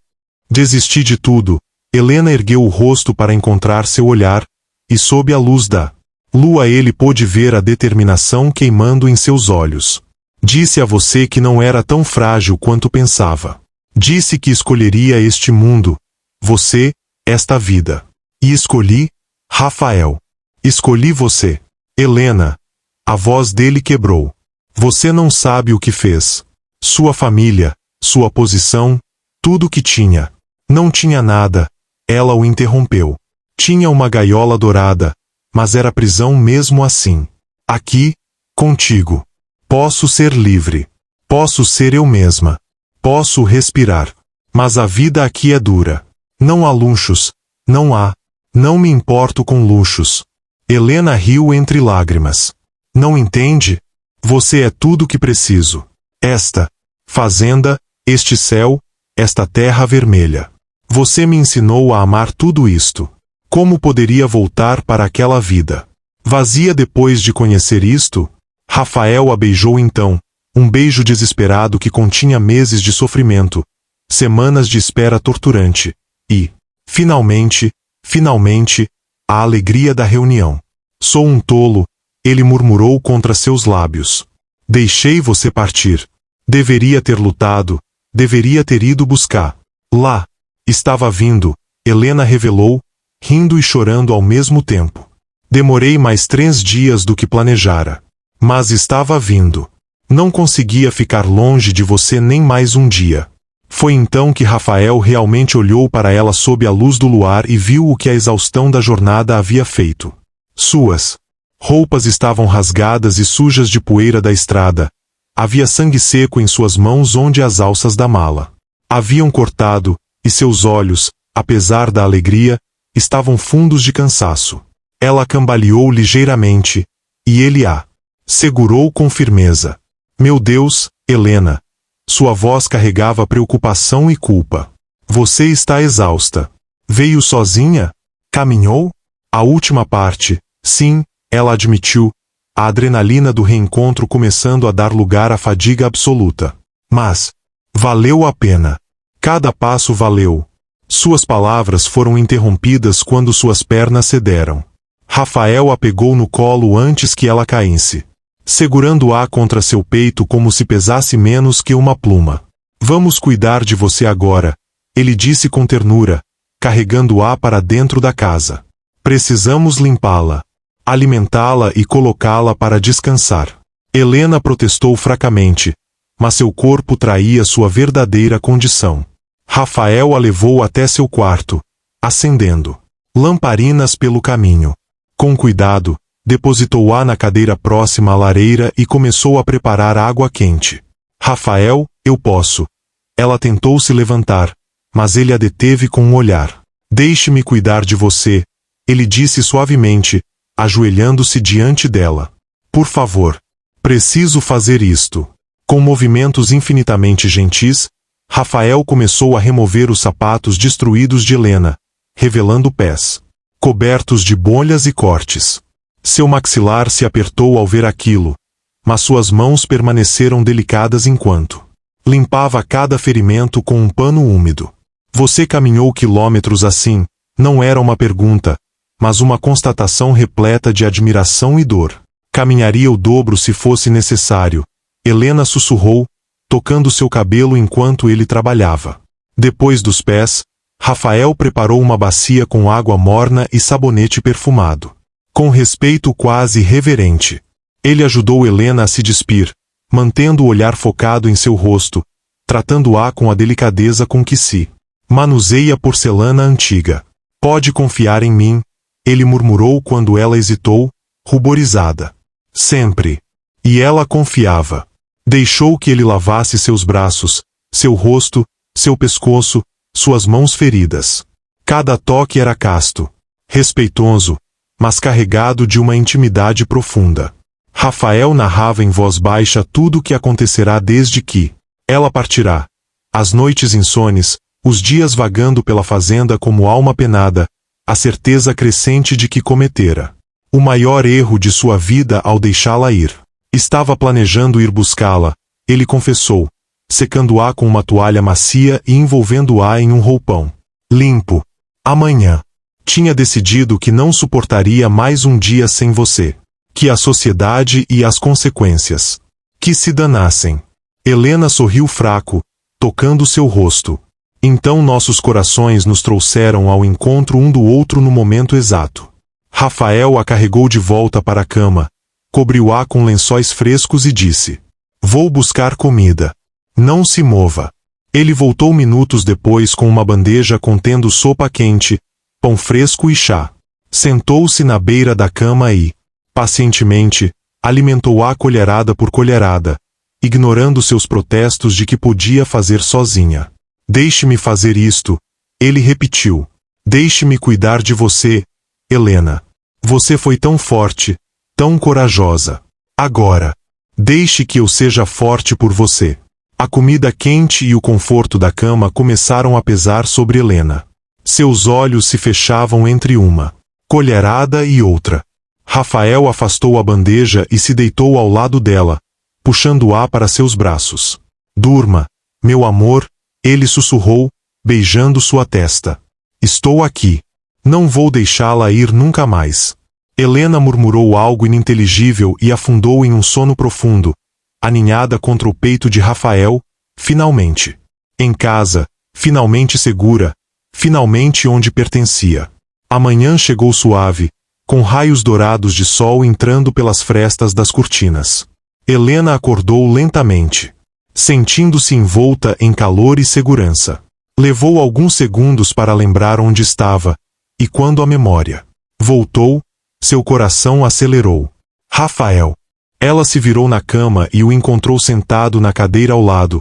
Desisti de tudo. Helena ergueu o rosto para encontrar seu olhar, e sob a luz da lua ele pôde ver a determinação queimando em seus olhos. Disse a você que não era tão frágil quanto pensava. Disse que escolheria este mundo, você, esta vida. E escolhi, Rafael. Escolhi você. Helena. A voz dele quebrou. Você não sabe o que fez. Sua família, sua posição, tudo o que tinha. Não tinha nada. Ela o interrompeu. Tinha uma gaiola dourada, mas era prisão mesmo assim. Aqui, contigo. Posso ser livre. Posso ser eu mesma. Posso respirar. Mas a vida aqui é dura. Não há luxos. Não há. Não me importo com luxos. Helena riu entre lágrimas. Não entende? Você é tudo o que preciso. Esta fazenda, este céu, esta terra vermelha. Você me ensinou a amar tudo isto. Como poderia voltar para aquela vida vazia depois de conhecer isto? Rafael a beijou então, um beijo desesperado que continha meses de sofrimento, semanas de espera torturante, e, finalmente, a alegria da reunião. Sou um tolo, ele murmurou contra seus lábios. Deixei você partir. Deveria ter lutado, deveria ter ido buscar. Lá. Estava vindo, Helena revelou, rindo e chorando ao mesmo tempo. Demorei mais 3 dias do que planejara. Mas estava vindo. Não conseguia ficar longe de você nem mais um dia. Foi então que Rafael realmente olhou para ela sob a luz do luar e viu o que a exaustão da jornada havia feito. Suas roupas estavam rasgadas e sujas de poeira da estrada. Havia sangue seco em suas mãos onde as alças da mala haviam cortado, e seus olhos, apesar da alegria, estavam fundos de cansaço. Ela cambaleou ligeiramente, e ele a segurou com firmeza. Meu Deus, Helena. Sua voz carregava preocupação e culpa. Você está exausta. Veio sozinha? Caminhou? A última parte, sim, ela admitiu, a adrenalina do reencontro começando a dar lugar à fadiga absoluta. Mas valeu a pena. Cada passo valeu. Suas palavras foram interrompidas quando suas pernas cederam. Rafael a pegou no colo antes que ela caísse, segurando-a contra seu peito como se pesasse menos que uma pluma. Vamos cuidar de você agora, ele disse com ternura, carregando-a para dentro da casa. Precisamos limpá-la, alimentá-la e colocá-la para descansar. Helena protestou fracamente, mas seu corpo traía sua verdadeira condição. Rafael a levou até seu quarto, acendendo lamparinas pelo caminho. Com cuidado, depositou-a na cadeira próxima à lareira e começou a preparar água quente. Rafael, eu posso. Ela tentou se levantar, mas ele a deteve com um olhar. Deixe-me cuidar de você, ele disse suavemente, ajoelhando-se diante dela. Por favor. Preciso fazer isto. Com movimentos infinitamente gentis, Rafael começou a remover os sapatos destruídos de Helena, revelando pés cobertos de bolhas e cortes. Seu maxilar se apertou ao ver aquilo, mas suas mãos permaneceram delicadas enquanto limpava cada ferimento com um pano úmido. Você caminhou quilômetros assim, não era uma pergunta, mas uma constatação repleta de admiração e dor. Caminharia o dobro se fosse necessário, Helena sussurrou, tocando seu cabelo enquanto ele trabalhava. Depois dos pés, Rafael preparou uma bacia com água morna e sabonete perfumado. Com respeito quase reverente, ele ajudou Helena a se despir, mantendo o olhar focado em seu rosto, tratando-a com a delicadeza com que se manuseia porcelana antiga. Pode confiar em mim, ele murmurou quando ela hesitou, ruborizada. Sempre. E ela confiava. Deixou que ele lavasse seus braços, seu rosto, seu pescoço, suas mãos feridas. Cada toque era casto, respeitoso, mas carregado de uma intimidade profunda. Rafael narrava em voz baixa tudo o que acontecerá desde que ela partirá. As noites insones, os dias vagando pela fazenda como alma penada, a certeza crescente de que cometera o maior erro de sua vida ao deixá-la ir. Estava planejando ir buscá-la, ele confessou, secando-a com uma toalha macia e envolvendo-a em um roupão limpo. Amanhã. Tinha decidido que não suportaria mais um dia sem você. Que a sociedade e as consequências que se danassem. Helena sorriu fraco, tocando seu rosto. Então nossos corações nos trouxeram ao encontro um do outro no momento exato. Rafael a carregou de volta para a cama, cobriu-a com lençóis frescos e disse: Vou buscar comida. Não se mova. Ele voltou minutos depois com uma bandeja contendo sopa quente, pão fresco e chá. Sentou-se na beira da cama e, pacientemente, alimentou-a colherada por colherada, ignorando seus protestos de que podia fazer sozinha. Deixe-me fazer isto, ele repetiu. Deixe-me cuidar de você, Helena. Você foi tão forte, tão corajosa. Agora, deixe que eu seja forte por você. A comida quente e o conforto da cama começaram a pesar sobre Helena. Seus olhos se fechavam entre uma colherada e outra. Rafael afastou a bandeja e se deitou ao lado dela, puxando-a para seus braços. Durma, meu amor, ele sussurrou, beijando sua testa. Estou aqui. Não vou deixá-la ir nunca mais. Helena murmurou algo ininteligível e afundou em um sono profundo, aninhada contra o peito de Rafael, finalmente. Em casa, finalmente segura, finalmente onde pertencia. A manhã chegou suave, com raios dourados de sol entrando pelas frestas das cortinas. Helena acordou lentamente, sentindo-se envolta em calor e segurança. Levou alguns segundos para lembrar onde estava, e quando a memória voltou, seu coração acelerou. Rafael. Ela se virou na cama e o encontrou sentado na cadeira ao lado,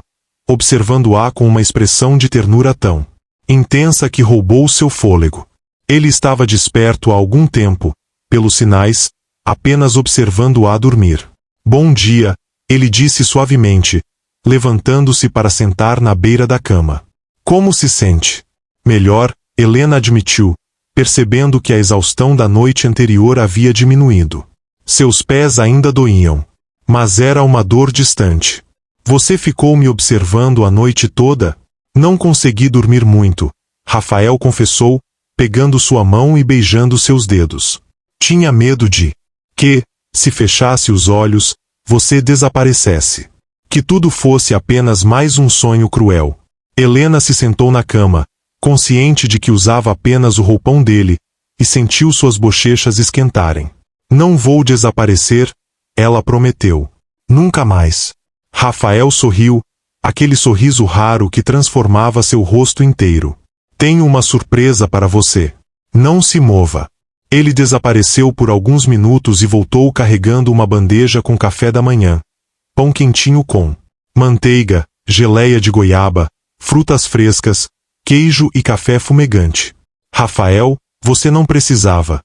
observando-a com uma expressão de ternura tão intensa que roubou seu fôlego. Ele estava desperto há algum tempo, pelos sinais, apenas observando-a dormir. Bom dia, ele disse suavemente, levantando-se para sentar na beira da cama. Como se sente? Melhor, Helena admitiu, percebendo que a exaustão da noite anterior havia diminuído. Seus pés ainda doíam. Mas era uma dor distante. Você ficou me observando a noite toda? Não consegui dormir muito, Rafael confessou, pegando sua mão e beijando seus dedos. Tinha medo de que, se fechasse os olhos, você desaparecesse. Que tudo fosse apenas mais um sonho cruel. Helena se sentou na cama, consciente de que usava apenas o roupão dele, e sentiu suas bochechas esquentarem. Não vou desaparecer, ela prometeu. Nunca mais. Rafael sorriu, aquele sorriso raro que transformava seu rosto inteiro. Tenho uma surpresa para você. Não se mova. Ele desapareceu por alguns minutos e voltou carregando uma bandeja com café da manhã. Pão quentinho com manteiga, geleia de goiaba, frutas frescas, queijo e café fumegante. Rafael, você não precisava.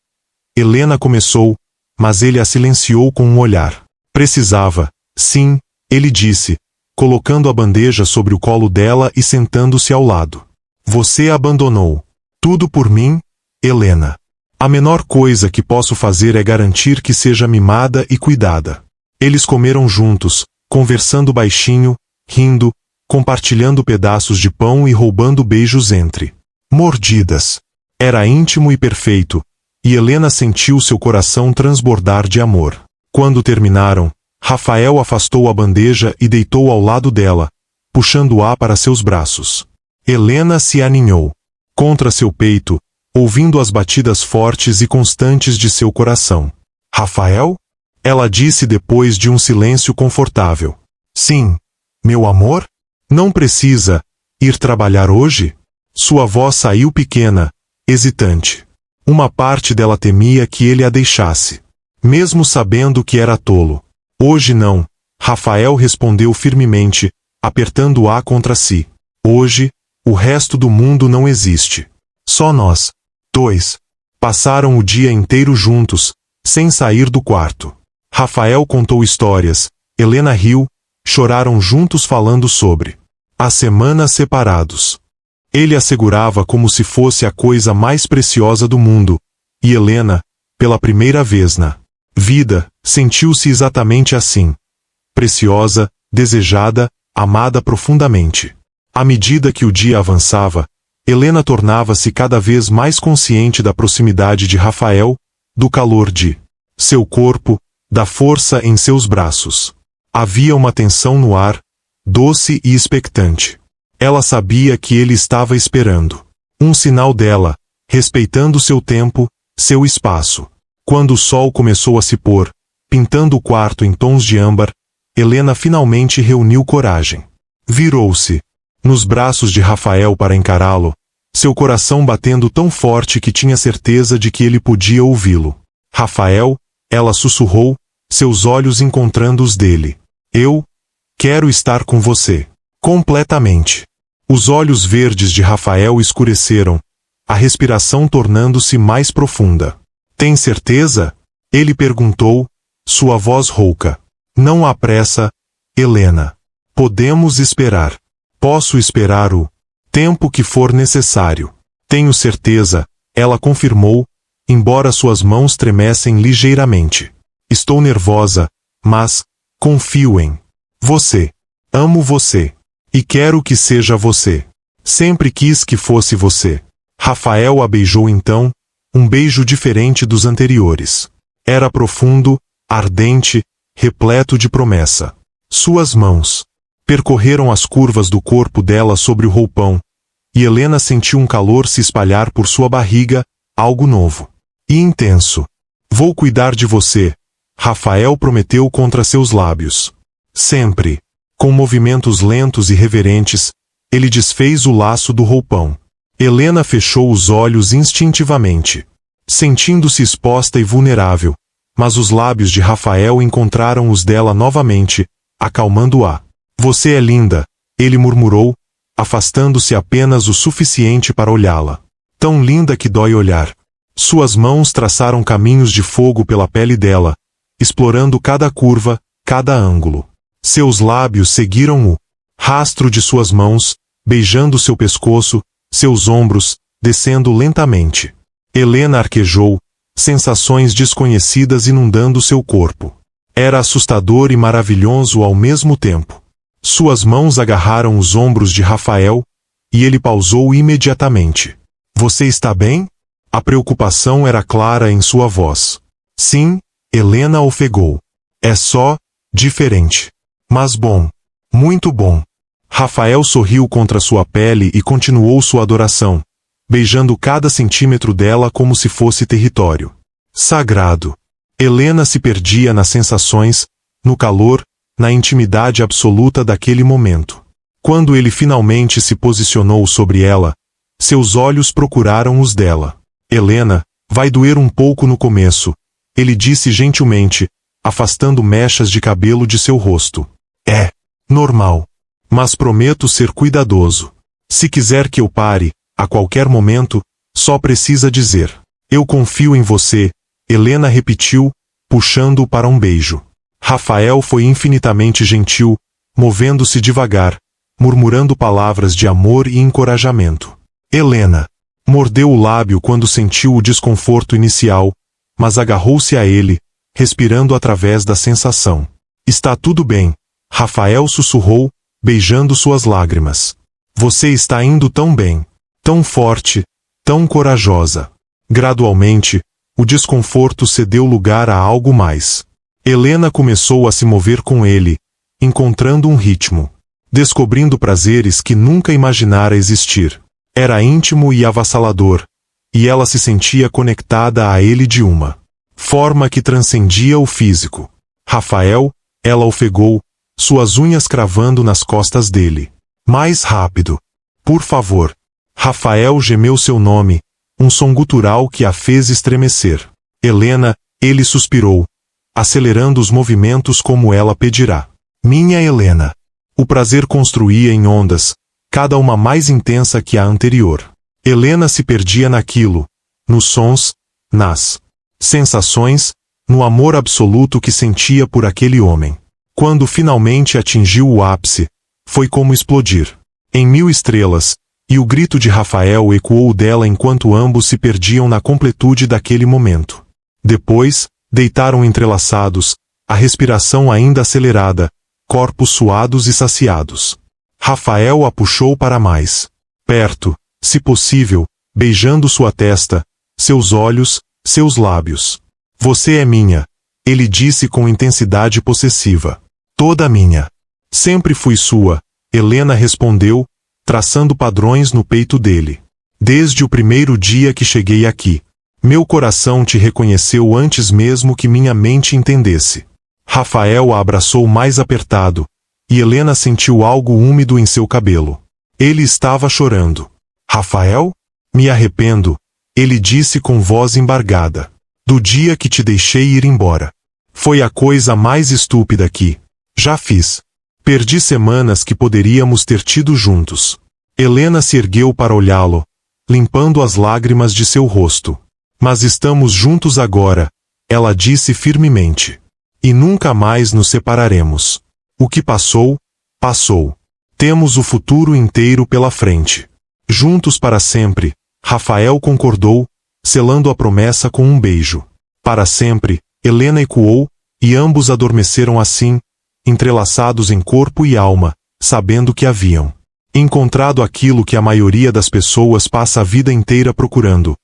Helena começou, mas ele a silenciou com um olhar. Precisava, sim, ele disse, colocando a bandeja sobre o colo dela e sentando-se ao lado. Você abandonou tudo por mim, Helena. A menor coisa que posso fazer é garantir que seja mimada e cuidada. Eles comeram juntos, conversando baixinho, rindo, compartilhando pedaços de pão e roubando beijos entre mordidas. Era íntimo e perfeito, e Helena sentiu seu coração transbordar de amor. Quando terminaram, Rafael afastou a bandeja e deitou ao lado dela, puxando-a para seus braços. Helena se aninhou contra seu peito, ouvindo as batidas fortes e constantes de seu coração. Rafael? Ela disse depois de um silêncio confortável. Sim, meu amor? Não precisa ir trabalhar hoje? Sua voz saiu pequena, hesitante. Uma parte dela temia que ele a deixasse, mesmo sabendo que era tolo. Hoje não, Rafael respondeu firmemente, apertando-a contra si. Hoje, o resto do mundo não existe. Só nós. Dois. Passaram o dia inteiro juntos, sem sair do quarto. Rafael contou histórias, Helena riu, choraram juntos falando sobre as semanas separados. Ele assegurava como se fosse a coisa mais preciosa do mundo, e Helena, pela primeira vez na vida, sentiu-se exatamente assim. Preciosa, desejada, amada profundamente. À medida que o dia avançava, Helena tornava-se cada vez mais consciente da proximidade de Rafael, do calor de seu corpo, da força em seus braços. Havia uma tensão no ar, doce e expectante. Ela sabia que ele estava esperando um sinal dela, respeitando seu tempo, seu espaço. Quando o sol começou a se pôr, pintando o quarto em tons de âmbar, Helena finalmente reuniu coragem. Virou-se nos braços de Rafael para encará-lo, seu coração batendo tão forte que tinha certeza de que ele podia ouvi-lo. Rafael, ela sussurrou, seus olhos encontrando os dele. Eu quero estar com você. Completamente. Os olhos verdes de Rafael escureceram, a respiração tornando-se mais profunda. Tem certeza? Ele perguntou, sua voz rouca. Não há pressa, Helena. Podemos esperar. Posso esperar o tempo que for necessário. Tenho certeza, ela confirmou, embora suas mãos tremessem ligeiramente. Estou nervosa, mas confio em você. Amo você. E quero que seja você. Sempre quis que fosse você. Rafael a beijou então, um beijo diferente dos anteriores. Era profundo, ardente, repleto de promessa. Suas mãos percorreram as curvas do corpo dela sobre o roupão, e Helena sentiu um calor se espalhar por sua barriga, algo novo e intenso. Vou cuidar de você, Rafael prometeu contra seus lábios. Sempre. Com movimentos lentos e reverentes, ele desfez o laço do roupão. Helena fechou os olhos instintivamente, sentindo-se exposta e vulnerável, mas os lábios de Rafael encontraram os dela novamente, acalmando-a. Você é linda, ele murmurou, afastando-se apenas o suficiente para olhá-la. Tão linda que dói olhar. Suas mãos traçaram caminhos de fogo pela pele dela, explorando cada curva, cada ângulo. Seus lábios seguiram o rastro de suas mãos, beijando seu pescoço, seus ombros, descendo lentamente. Helena arquejou, sensações desconhecidas inundando seu corpo. Era assustador e maravilhoso ao mesmo tempo. Suas mãos agarraram os ombros de Rafael, e ele pausou imediatamente. Você está bem? A preocupação era clara em sua voz. Sim, Helena ofegou. É só, diferente. Mas bom. Muito bom. Rafael sorriu contra sua pele e continuou sua adoração, beijando cada centímetro dela como se fosse território sagrado. Helena se perdia nas sensações, no calor, na intimidade absoluta daquele momento. Quando ele finalmente se posicionou sobre ela, seus olhos procuraram os dela. Helena, vai doer um pouco no começo, ele disse gentilmente, afastando mechas de cabelo de seu rosto. É normal. Mas prometo ser cuidadoso. Se quiser que eu pare, a qualquer momento, só precisa dizer. Eu confio em você, Helena repetiu, puxando-o para um beijo. Rafael foi infinitamente gentil, movendo-se devagar, murmurando palavras de amor e encorajamento. Helena mordeu o lábio quando sentiu o desconforto inicial, mas agarrou-se a ele, respirando através da sensação. Está tudo bem, Rafael sussurrou, beijando suas lágrimas. Você está indo tão bem, tão forte, tão corajosa. Gradualmente, o desconforto cedeu lugar a algo mais. Helena começou a se mover com ele, encontrando um ritmo, descobrindo prazeres que nunca imaginara existir. Era íntimo e avassalador, e ela se sentia conectada a ele de uma forma que transcendia o físico. Rafael, ela ofegou, suas unhas cravando nas costas dele. Mais rápido. Por favor. Rafael gemeu seu nome, um som gutural que a fez estremecer. Helena, ele suspirou, acelerando os movimentos como ela pedirá. Minha Helena. O prazer construía em ondas, cada uma mais intensa que a anterior. Helena se perdia naquilo, nos sons, nas sensações, no amor absoluto que sentia por aquele homem. Quando finalmente atingiu o ápice, foi como explodir. Em 1000 estrelas, e o grito de Rafael ecoou dela enquanto ambos se perdiam na completude daquele momento. Depois, deitaram entrelaçados, a respiração ainda acelerada, corpos suados e saciados. Rafael a puxou para mais perto, se possível, beijando sua testa, seus olhos, seus lábios. Você é minha, ele disse com intensidade possessiva. Toda minha. Sempre fui sua, Helena respondeu, traçando padrões no peito dele. Desde o primeiro dia que cheguei aqui. Meu coração te reconheceu antes mesmo que minha mente entendesse. Rafael a abraçou mais apertado, e Helena sentiu algo úmido em seu cabelo. Ele estava chorando. Rafael? Me arrependo, ele disse com voz embargada. Do dia que te deixei ir embora. Foi a coisa mais estúpida que já fiz. Perdi semanas que poderíamos ter tido juntos. Helena se ergueu para olhá-lo, limpando as lágrimas de seu rosto. Mas estamos juntos agora, ela disse firmemente. E nunca mais nos separaremos. O que passou, passou. Temos o futuro inteiro pela frente. Juntos para sempre, Rafael concordou, selando a promessa com um beijo. Para sempre, Helena ecoou, e ambos adormeceram assim, entrelaçados em corpo e alma, sabendo que haviam encontrado aquilo que a maioria das pessoas passa a vida inteira procurando: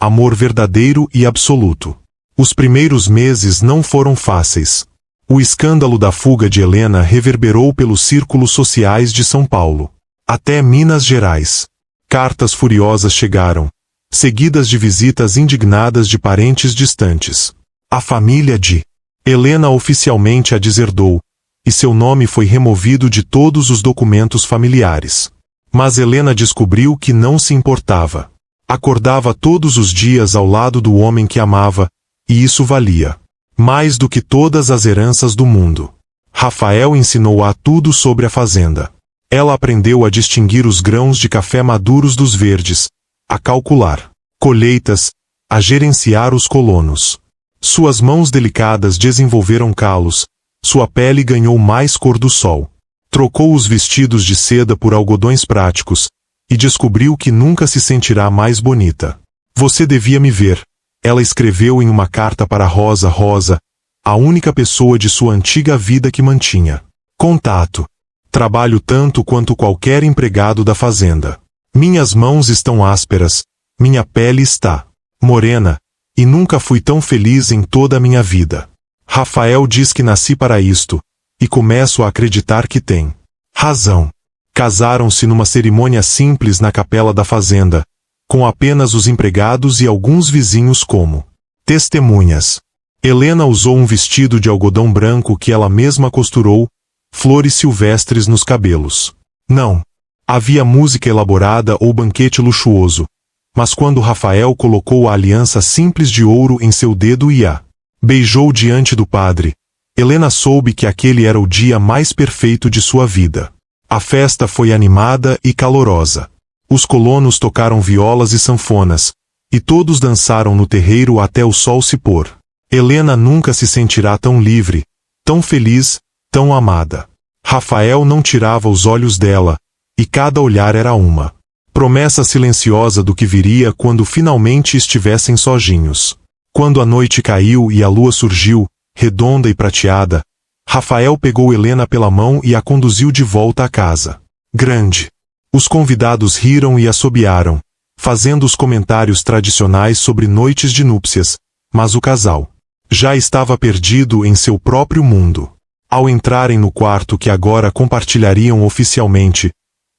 amor verdadeiro e absoluto. Os primeiros meses não foram fáceis. O escândalo da fuga de Helena reverberou pelos círculos sociais de São Paulo, até Minas Gerais. Cartas furiosas chegaram, seguidas de visitas indignadas de parentes distantes. A família de Helena oficialmente a deserdou, e seu nome foi removido de todos os documentos familiares. Mas Helena descobriu que não se importava. Acordava todos os dias ao lado do homem que amava, e isso valia mais do que todas as heranças do mundo. Rafael ensinou-a tudo sobre a fazenda. Ela aprendeu a distinguir os grãos de café maduros dos verdes, a calcular colheitas, a gerenciar os colonos. Suas mãos delicadas desenvolveram calos, sua pele ganhou mais cor do sol. Trocou os vestidos de seda por algodões práticos, e descobriu que nunca se sentirá mais bonita. Você devia me ver, Ela escreveu em uma carta para Rosa, a única pessoa de sua antiga vida que mantinha contato. Trabalho tanto quanto qualquer empregado da fazenda. Minhas mãos estão ásperas, minha pele está morena, e nunca fui tão feliz em toda a minha vida. Rafael diz que nasci para isto, e começo a acreditar que tem razão. Casaram-se numa cerimônia simples na capela da fazenda, com apenas os empregados e alguns vizinhos como testemunhas. Helena usou um vestido de algodão branco que ela mesma costurou, flores silvestres nos cabelos. Não havia música elaborada ou banquete luxuoso, mas quando Rafael colocou a aliança simples de ouro em seu dedo e a beijou diante do padre, Helena soube que aquele era o dia mais perfeito de sua vida. A festa foi animada e calorosa. Os colonos tocaram violas e sanfonas, e todos dançaram no terreiro até o sol se pôr. Helena nunca se sentirá tão livre, tão feliz, tão amada. Rafael não tirava os olhos dela, e cada olhar era uma promessa silenciosa do que viria quando finalmente estivessem sozinhos. Quando a noite caiu e a lua surgiu, redonda e prateada, Rafael pegou Helena pela mão e a conduziu de volta à casa grande. Os convidados riram e assobiaram, fazendo os comentários tradicionais sobre noites de núpcias, mas o casal já estava perdido em seu próprio mundo. Ao entrarem no quarto que agora compartilhariam oficialmente,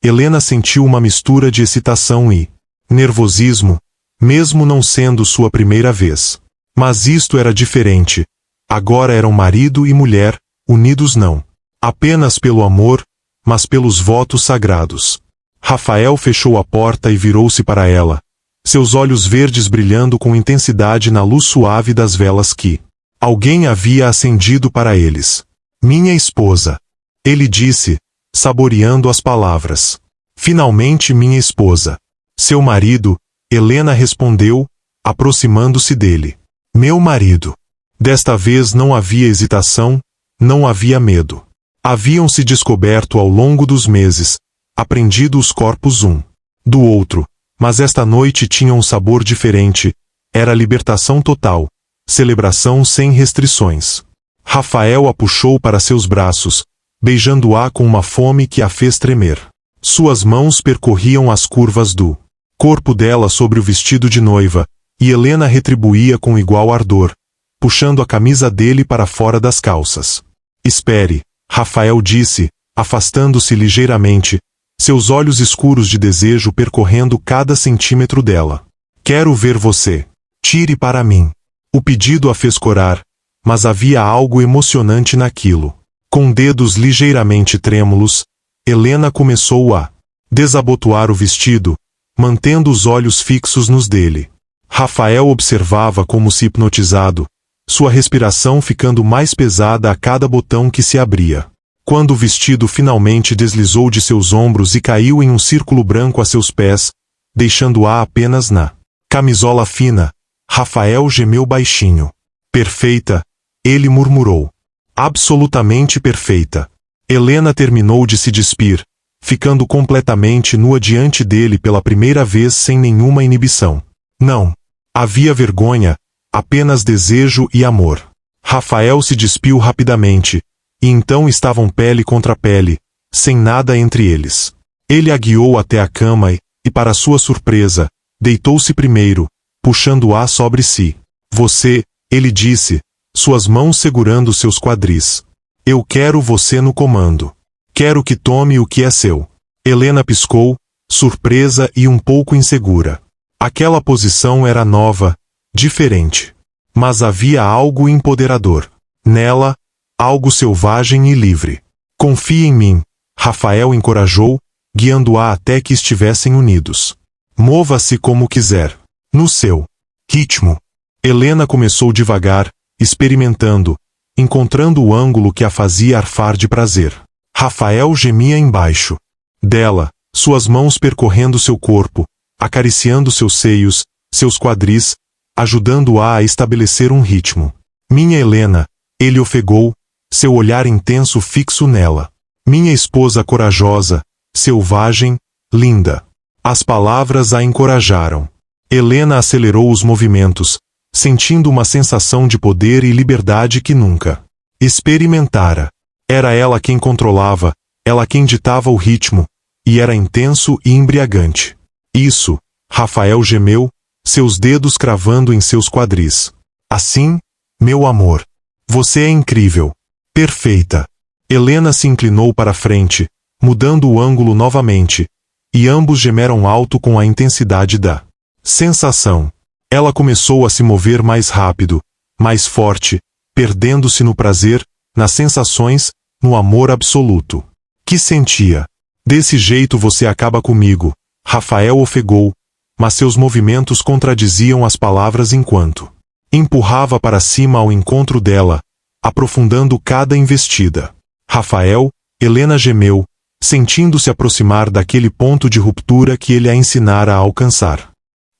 Helena sentiu uma mistura de excitação e nervosismo, mesmo não sendo sua primeira vez. Mas isto era diferente. Agora eram marido e mulher, unidos não apenas pelo amor, mas pelos votos sagrados. Rafael fechou a porta e virou-se para ela, seus olhos verdes brilhando com intensidade na luz suave das velas que alguém havia acendido para eles. Minha esposa, ele disse, saboreando as palavras. Finalmente minha esposa. Seu marido, Helena respondeu, aproximando-se dele. Meu marido. Desta vez não havia hesitação, não havia medo. Haviam se descoberto ao longo dos meses, aprendido os corpos um do outro, mas esta noite tinha um sabor diferente, era libertação total, celebração sem restrições. Rafael a puxou para seus braços, beijando-a com uma fome que a fez tremer. Suas mãos percorriam as curvas do corpo dela sobre o vestido de noiva, e Helena retribuía com igual ardor, puxando a camisa dele para fora das calças. Espere, Rafael disse, afastando-se ligeiramente, seus olhos escuros de desejo percorrendo cada centímetro dela. Quero ver você. Tire para mim. O pedido a fez corar, mas havia algo emocionante naquilo. Com dedos ligeiramente trêmulos, Helena começou a desabotoar o vestido, mantendo os olhos fixos nos dele. Rafael observava como se hipnotizado, sua respiração ficando mais pesada a cada botão que se abria. Quando o vestido finalmente deslizou de seus ombros e caiu em um círculo branco a seus pés, deixando-a apenas na camisola fina, Rafael gemeu baixinho. Perfeita, ele murmurou. Absolutamente perfeita. Helena terminou de se despir, ficando completamente nua diante dele pela primeira vez sem nenhuma inibição. Não havia vergonha, apenas desejo e amor. Rafael se despiu rapidamente, e então estavam pele contra pele, sem nada entre eles. Ele a guiou até a cama e, para sua surpresa, deitou-se primeiro, puxando-a sobre si. Você, ele disse, suas mãos segurando seus quadris. Eu quero você no comando. Quero que tome o que é seu. Helena piscou, surpresa e um pouco insegura. Aquela posição era nova, diferente. Mas havia algo empoderador. Nela, algo selvagem e livre. Confie em mim, Rafael encorajou, guiando-a até que estivessem unidos. Mova-se como quiser. No seu ritmo. Helena começou devagar, experimentando, encontrando o ângulo que a fazia arfar de prazer. Rafael gemia embaixo dela, suas mãos percorrendo seu corpo, acariciando seus seios, seus quadris, ajudando-a a estabelecer um ritmo. Minha Helena, ele ofegou, seu olhar intenso fixo nela. Minha esposa corajosa, selvagem, linda. As palavras a encorajaram. Helena acelerou os movimentos, sentindo uma sensação de poder e liberdade que nunca experimentara. Era ela quem controlava, ela quem ditava o ritmo, e era intenso e embriagante. Isso, Rafael gemeu, seus dedos cravando em seus quadris. Assim, meu amor. Você é incrível. Perfeita. Helena se inclinou para frente, mudando o ângulo novamente, e ambos gemeram alto com a intensidade da sensação. Ela começou a se mover mais rápido, mais forte, perdendo-se no prazer, nas sensações, no amor absoluto. Que sentia? Desse jeito você acaba comigo, Rafael ofegou, mas seus movimentos contradiziam as palavras enquanto empurrava para cima ao encontro dela, aprofundando cada investida. Rafael, Helena gemeu, sentindo-se aproximar daquele ponto de ruptura que ele a ensinara a alcançar.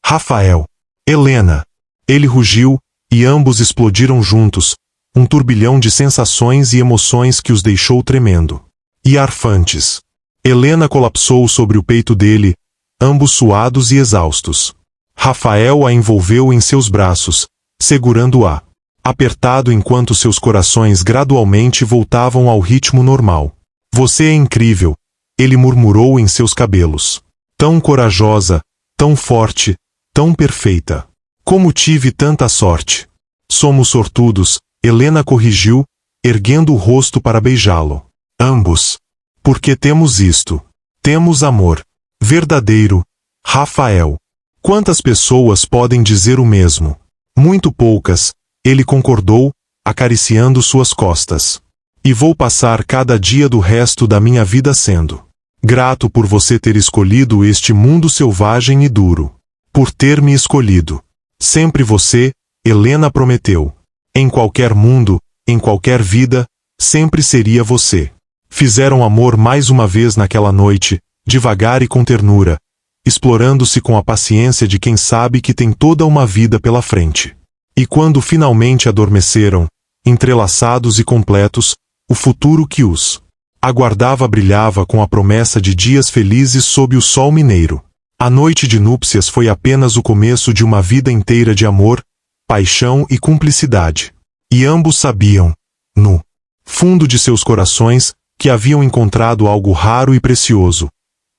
Rafael. Helena. Ele rugiu, e ambos explodiram juntos, um turbilhão de sensações e emoções que os deixou tremendo e arfantes. Helena colapsou sobre o peito dele, ambos suados e exaustos. Rafael a envolveu em seus braços, segurando-a, apertado enquanto seus corações gradualmente voltavam ao ritmo normal. Você é incrível, ele murmurou em seus cabelos. Tão corajosa, tão forte, tão perfeita. Como tive tanta sorte. Somos sortudos, Helena corrigiu, erguendo o rosto para beijá-lo. Ambos. Porque temos isto. Temos amor. Verdadeiro. Rafael. Quantas pessoas podem dizer o mesmo? Muito poucas, ele concordou, acariciando suas costas. E vou passar cada dia do resto da minha vida sendo grato por você ter escolhido este mundo selvagem e duro. Por ter me escolhido. Sempre você, Helena prometeu. Em qualquer mundo, em qualquer vida, sempre seria você. Fizeram amor mais uma vez naquela noite, devagar e com ternura, explorando-se com a paciência de quem sabe que tem toda uma vida pela frente. E quando finalmente adormeceram, entrelaçados e completos, o futuro que os aguardava brilhava com a promessa de dias felizes sob o sol mineiro. A noite de núpcias foi apenas o começo de uma vida inteira de amor, paixão e cumplicidade. E ambos sabiam, no fundo de seus corações, que haviam encontrado algo raro e precioso.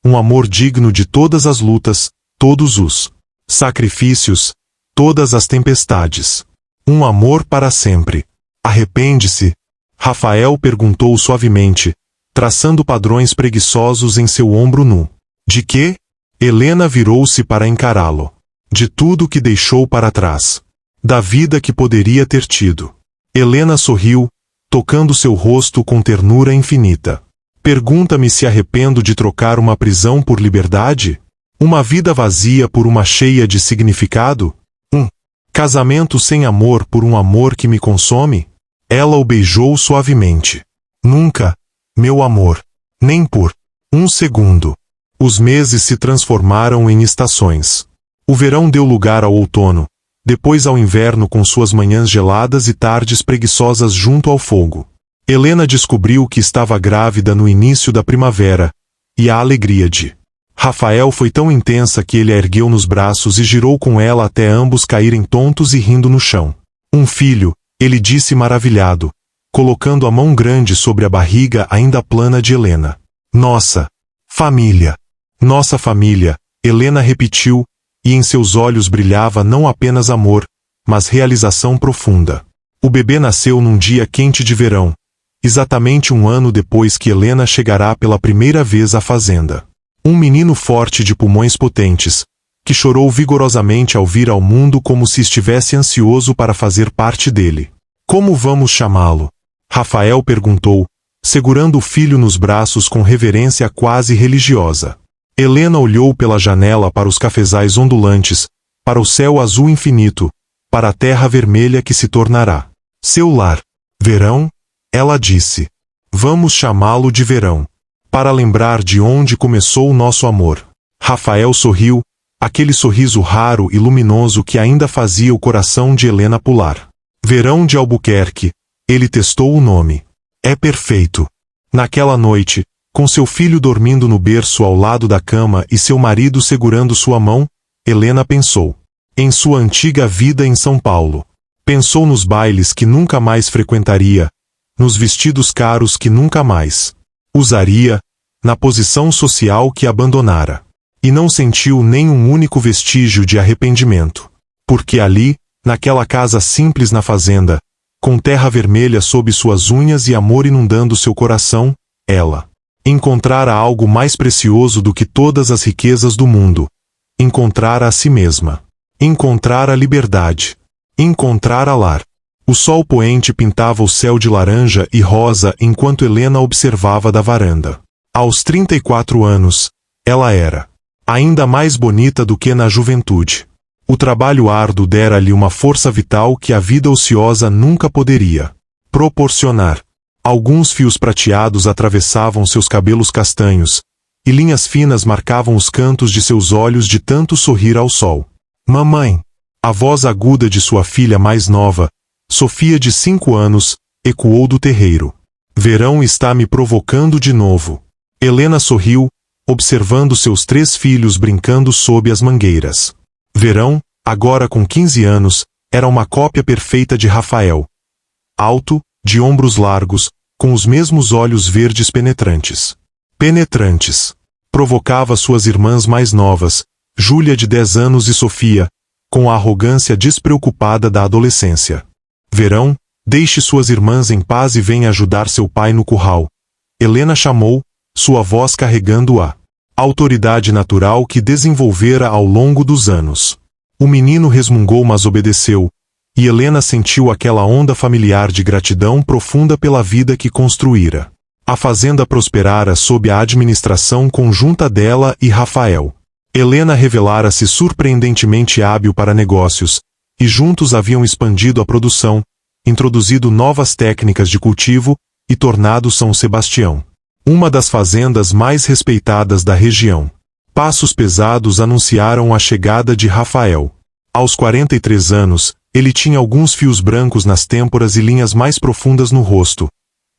Um amor digno de todas as lutas, todos os sacrifícios, todas as tempestades. Um amor para sempre. Arrepende-se? Rafael perguntou suavemente, traçando padrões preguiçosos em seu ombro nu. De quê? Helena virou-se para encará-lo. De tudo que deixou para trás. Da vida que poderia ter tido. Helena sorriu, tocando seu rosto com ternura infinita. Pergunta-me se arrependo de trocar uma prisão por liberdade? Uma vida vazia por uma cheia de significado? Um casamento sem amor por um amor que me consome? Ela o beijou suavemente. Nunca, meu amor. Nem por um segundo. Os meses se transformaram em estações. O verão deu lugar ao outono, depois ao inverno com suas manhãs geladas e tardes preguiçosas junto ao fogo. Helena descobriu que estava grávida no início da primavera, e a alegria de Rafael foi tão intensa que ele a ergueu nos braços e girou com ela até ambos caírem tontos e rindo no chão. Um filho, ele disse maravilhado, colocando a mão grande sobre a barriga ainda plana de Helena. Nossa família. Nossa família, Helena repetiu, e em seus olhos brilhava não apenas amor, mas realização profunda. O bebê nasceu num dia quente de verão, exatamente um ano depois que Helena chegará pela primeira vez à fazenda. Um menino forte de pulmões potentes, que chorou vigorosamente ao vir ao mundo como se estivesse ansioso para fazer parte dele. Como vamos chamá-lo? Rafael perguntou, segurando o filho nos braços com reverência quase religiosa. Helena olhou pela janela para os cafezais ondulantes, para o céu azul infinito, para a terra vermelha que se tornará seu lar. Verão? Ela disse. Vamos chamá-lo de verão. Para lembrar de onde começou o nosso amor. Rafael sorriu, aquele sorriso raro e luminoso que ainda fazia o coração de Helena pular. Verão de Albuquerque. Ele testou o nome. É perfeito. Naquela noite, com seu filho dormindo no berço ao lado da cama e seu marido segurando sua mão, Helena pensou. em sua antiga vida em São Paulo. Pensou nos bailes que nunca mais frequentaria, nos vestidos caros que nunca mais usaria, na posição social que abandonara. E não sentiu nem um único vestígio de arrependimento. Porque ali, naquela casa simples na fazenda, com terra vermelha sob suas unhas e amor inundando seu coração, ela encontrara algo mais precioso do que todas as riquezas do mundo. Encontrara a si mesma. Encontrara a liberdade. Encontrara lar. O sol poente pintava o céu de laranja e rosa enquanto Helena observava da varanda. Aos 34 anos, ela era ainda mais bonita do que na juventude. O trabalho árduo dera-lhe uma força vital que a vida ociosa nunca poderia proporcionar. Alguns fios prateados atravessavam seus cabelos castanhos, e linhas finas marcavam os cantos de seus olhos de tanto sorrir ao sol. Mamãe! A voz aguda de sua filha mais nova, Sofia de 5 anos, ecoou do terreiro. Verão está me provocando de novo. Helena sorriu, observando seus 3 filhos brincando sob as mangueiras. Verão, agora com 15 anos, era uma cópia perfeita de Rafael. Alto, de ombros largos, com os mesmos olhos verdes penetrantes. Penetrantes. Provocava suas irmãs mais novas, Júlia de 10 anos e Sofia, com a arrogância despreocupada da adolescência. Verão, deixe suas irmãs em paz e venha ajudar seu pai no curral. Helena chamou, sua voz carregando a autoridade natural que desenvolvera ao longo dos anos. O menino resmungou, mas obedeceu, e Helena sentiu aquela onda familiar de gratidão profunda pela vida que construíra. A fazenda prosperara sob a administração conjunta dela e Rafael. Helena revelara-se surpreendentemente hábil para negócios, e juntos haviam expandido a produção, introduzido novas técnicas de cultivo e tornado São Sebastião uma das fazendas mais respeitadas da região. Passos pesados anunciaram a chegada de Rafael. Aos 43 anos, ele tinha alguns fios brancos nas têmporas e linhas mais profundas no rosto,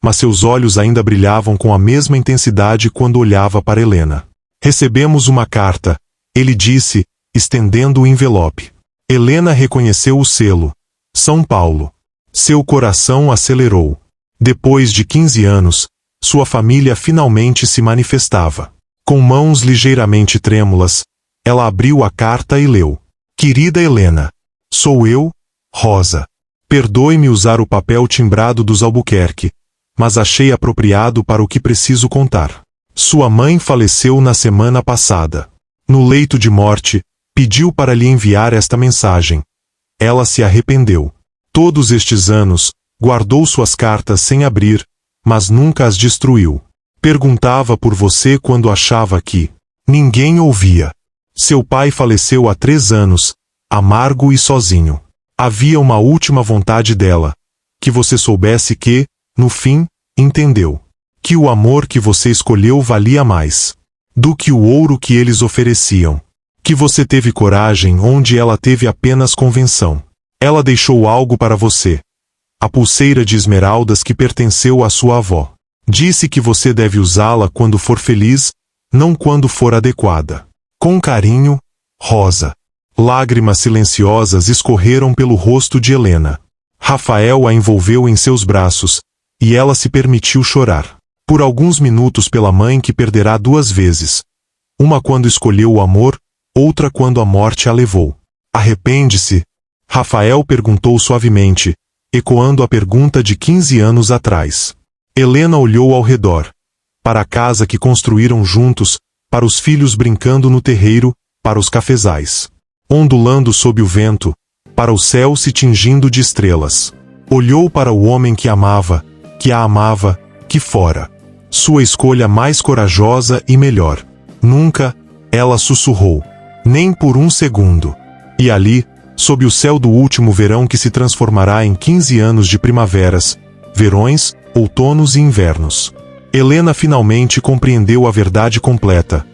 mas seus olhos ainda brilhavam com a mesma intensidade quando olhava para Helena. Recebemos uma carta, ele disse, estendendo o envelope. Helena reconheceu o selo. São Paulo. Seu coração acelerou. Depois de 15 anos, sua família finalmente se manifestava. Com mãos ligeiramente trêmulas, ela abriu a carta e leu. Querida Helena, sou eu, Rosa. Perdoe-me usar o papel timbrado dos Albuquerque, mas achei apropriado para o que preciso contar. Sua mãe faleceu na semana passada. No leito de morte, pediu para lhe enviar esta mensagem. Ela se arrependeu. Todos estes anos, guardou suas cartas sem abrir, mas nunca as destruiu. Perguntava por você quando achava que ninguém ouvia. Seu pai faleceu há 3 anos, amargo e sozinho. Havia uma última vontade dela, que você soubesse que, no fim, entendeu. Que o amor que você escolheu valia mais do que o ouro que eles ofereciam. Que você teve coragem onde ela teve apenas convenção. Ela deixou algo para você. A pulseira de esmeraldas que pertenceu à sua avó. Disse que você deve usá-la quando for feliz, não quando for adequada. Com carinho, Rosa. Lágrimas silenciosas escorreram pelo rosto de Helena. Rafael a envolveu em seus braços, e ela se permitiu chorar. Por alguns minutos pela mãe que perderá 2 vezes. Uma quando escolheu o amor, outra quando a morte a levou. Arrepende-se? Rafael perguntou suavemente, ecoando a pergunta de 15 anos atrás. Helena olhou ao redor. Para a casa que construíram juntos, para os filhos brincando no terreiro, para os cafezais ondulando sob o vento, para o céu se tingindo de estrelas. Olhou para o homem que amava, que a amava, que fora sua escolha mais corajosa e melhor. Nunca, ela sussurrou, nem por um segundo. E ali, sob o céu do último verão que se transformará em 15 anos de primaveras, verões, outonos e invernos, Helena finalmente compreendeu a verdade completa.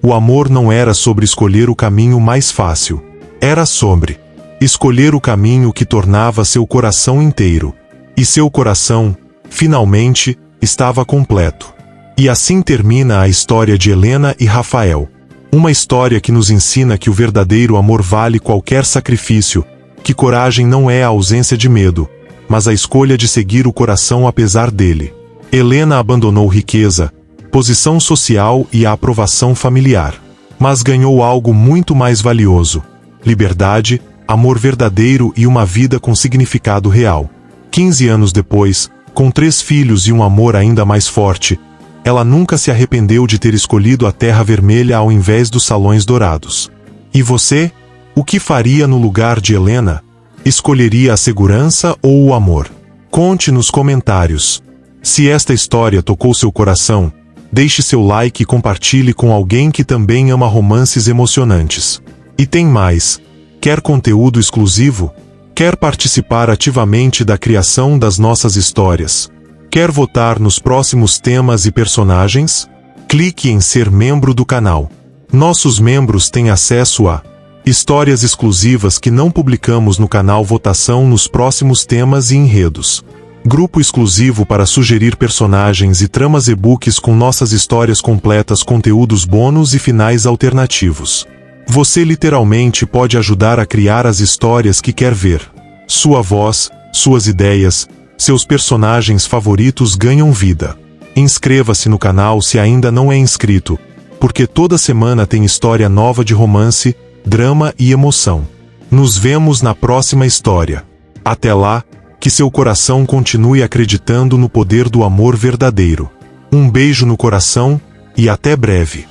O amor não era sobre escolher o caminho mais fácil. Era sobre escolher o caminho que tornava seu coração inteiro. E seu coração, finalmente, estava completo. E assim termina a história de Helena e Rafael. Uma história que nos ensina que o verdadeiro amor vale qualquer sacrifício, que coragem não é a ausência de medo, mas a escolha de seguir o coração apesar dele. Helena abandonou riqueza, posição social e a aprovação familiar, mas ganhou algo muito mais valioso: liberdade, amor verdadeiro e uma vida com significado real. 15 anos depois, com 3 filhos e um amor ainda mais forte, ela nunca se arrependeu de ter escolhido a Terra Vermelha ao invés dos Salões Dourados. E você? O que faria no lugar de Helena? Escolheria a segurança ou o amor? Conte nos comentários. Se esta história tocou seu coração, deixe seu like e compartilhe com alguém que também ama romances emocionantes. E tem mais. Quer conteúdo exclusivo? Quer participar ativamente da criação das nossas histórias? Quer votar nos próximos temas e personagens? Clique em ser membro do canal. Nossos membros têm acesso a histórias exclusivas que não publicamos no canal, votação nos próximos temas e enredos, grupo exclusivo para sugerir personagens e tramas, e-books com nossas histórias completas, conteúdos bônus e finais alternativos. Você literalmente pode ajudar a criar as histórias que quer ver. Sua voz, suas ideias, seus personagens favoritos ganham vida. Inscreva-se no canal se ainda não é inscrito, porque toda semana tem história nova de romance, drama e emoção. Nos vemos na próxima história. Até lá, que seu coração continue acreditando no poder do amor verdadeiro. Um beijo no coração e até breve.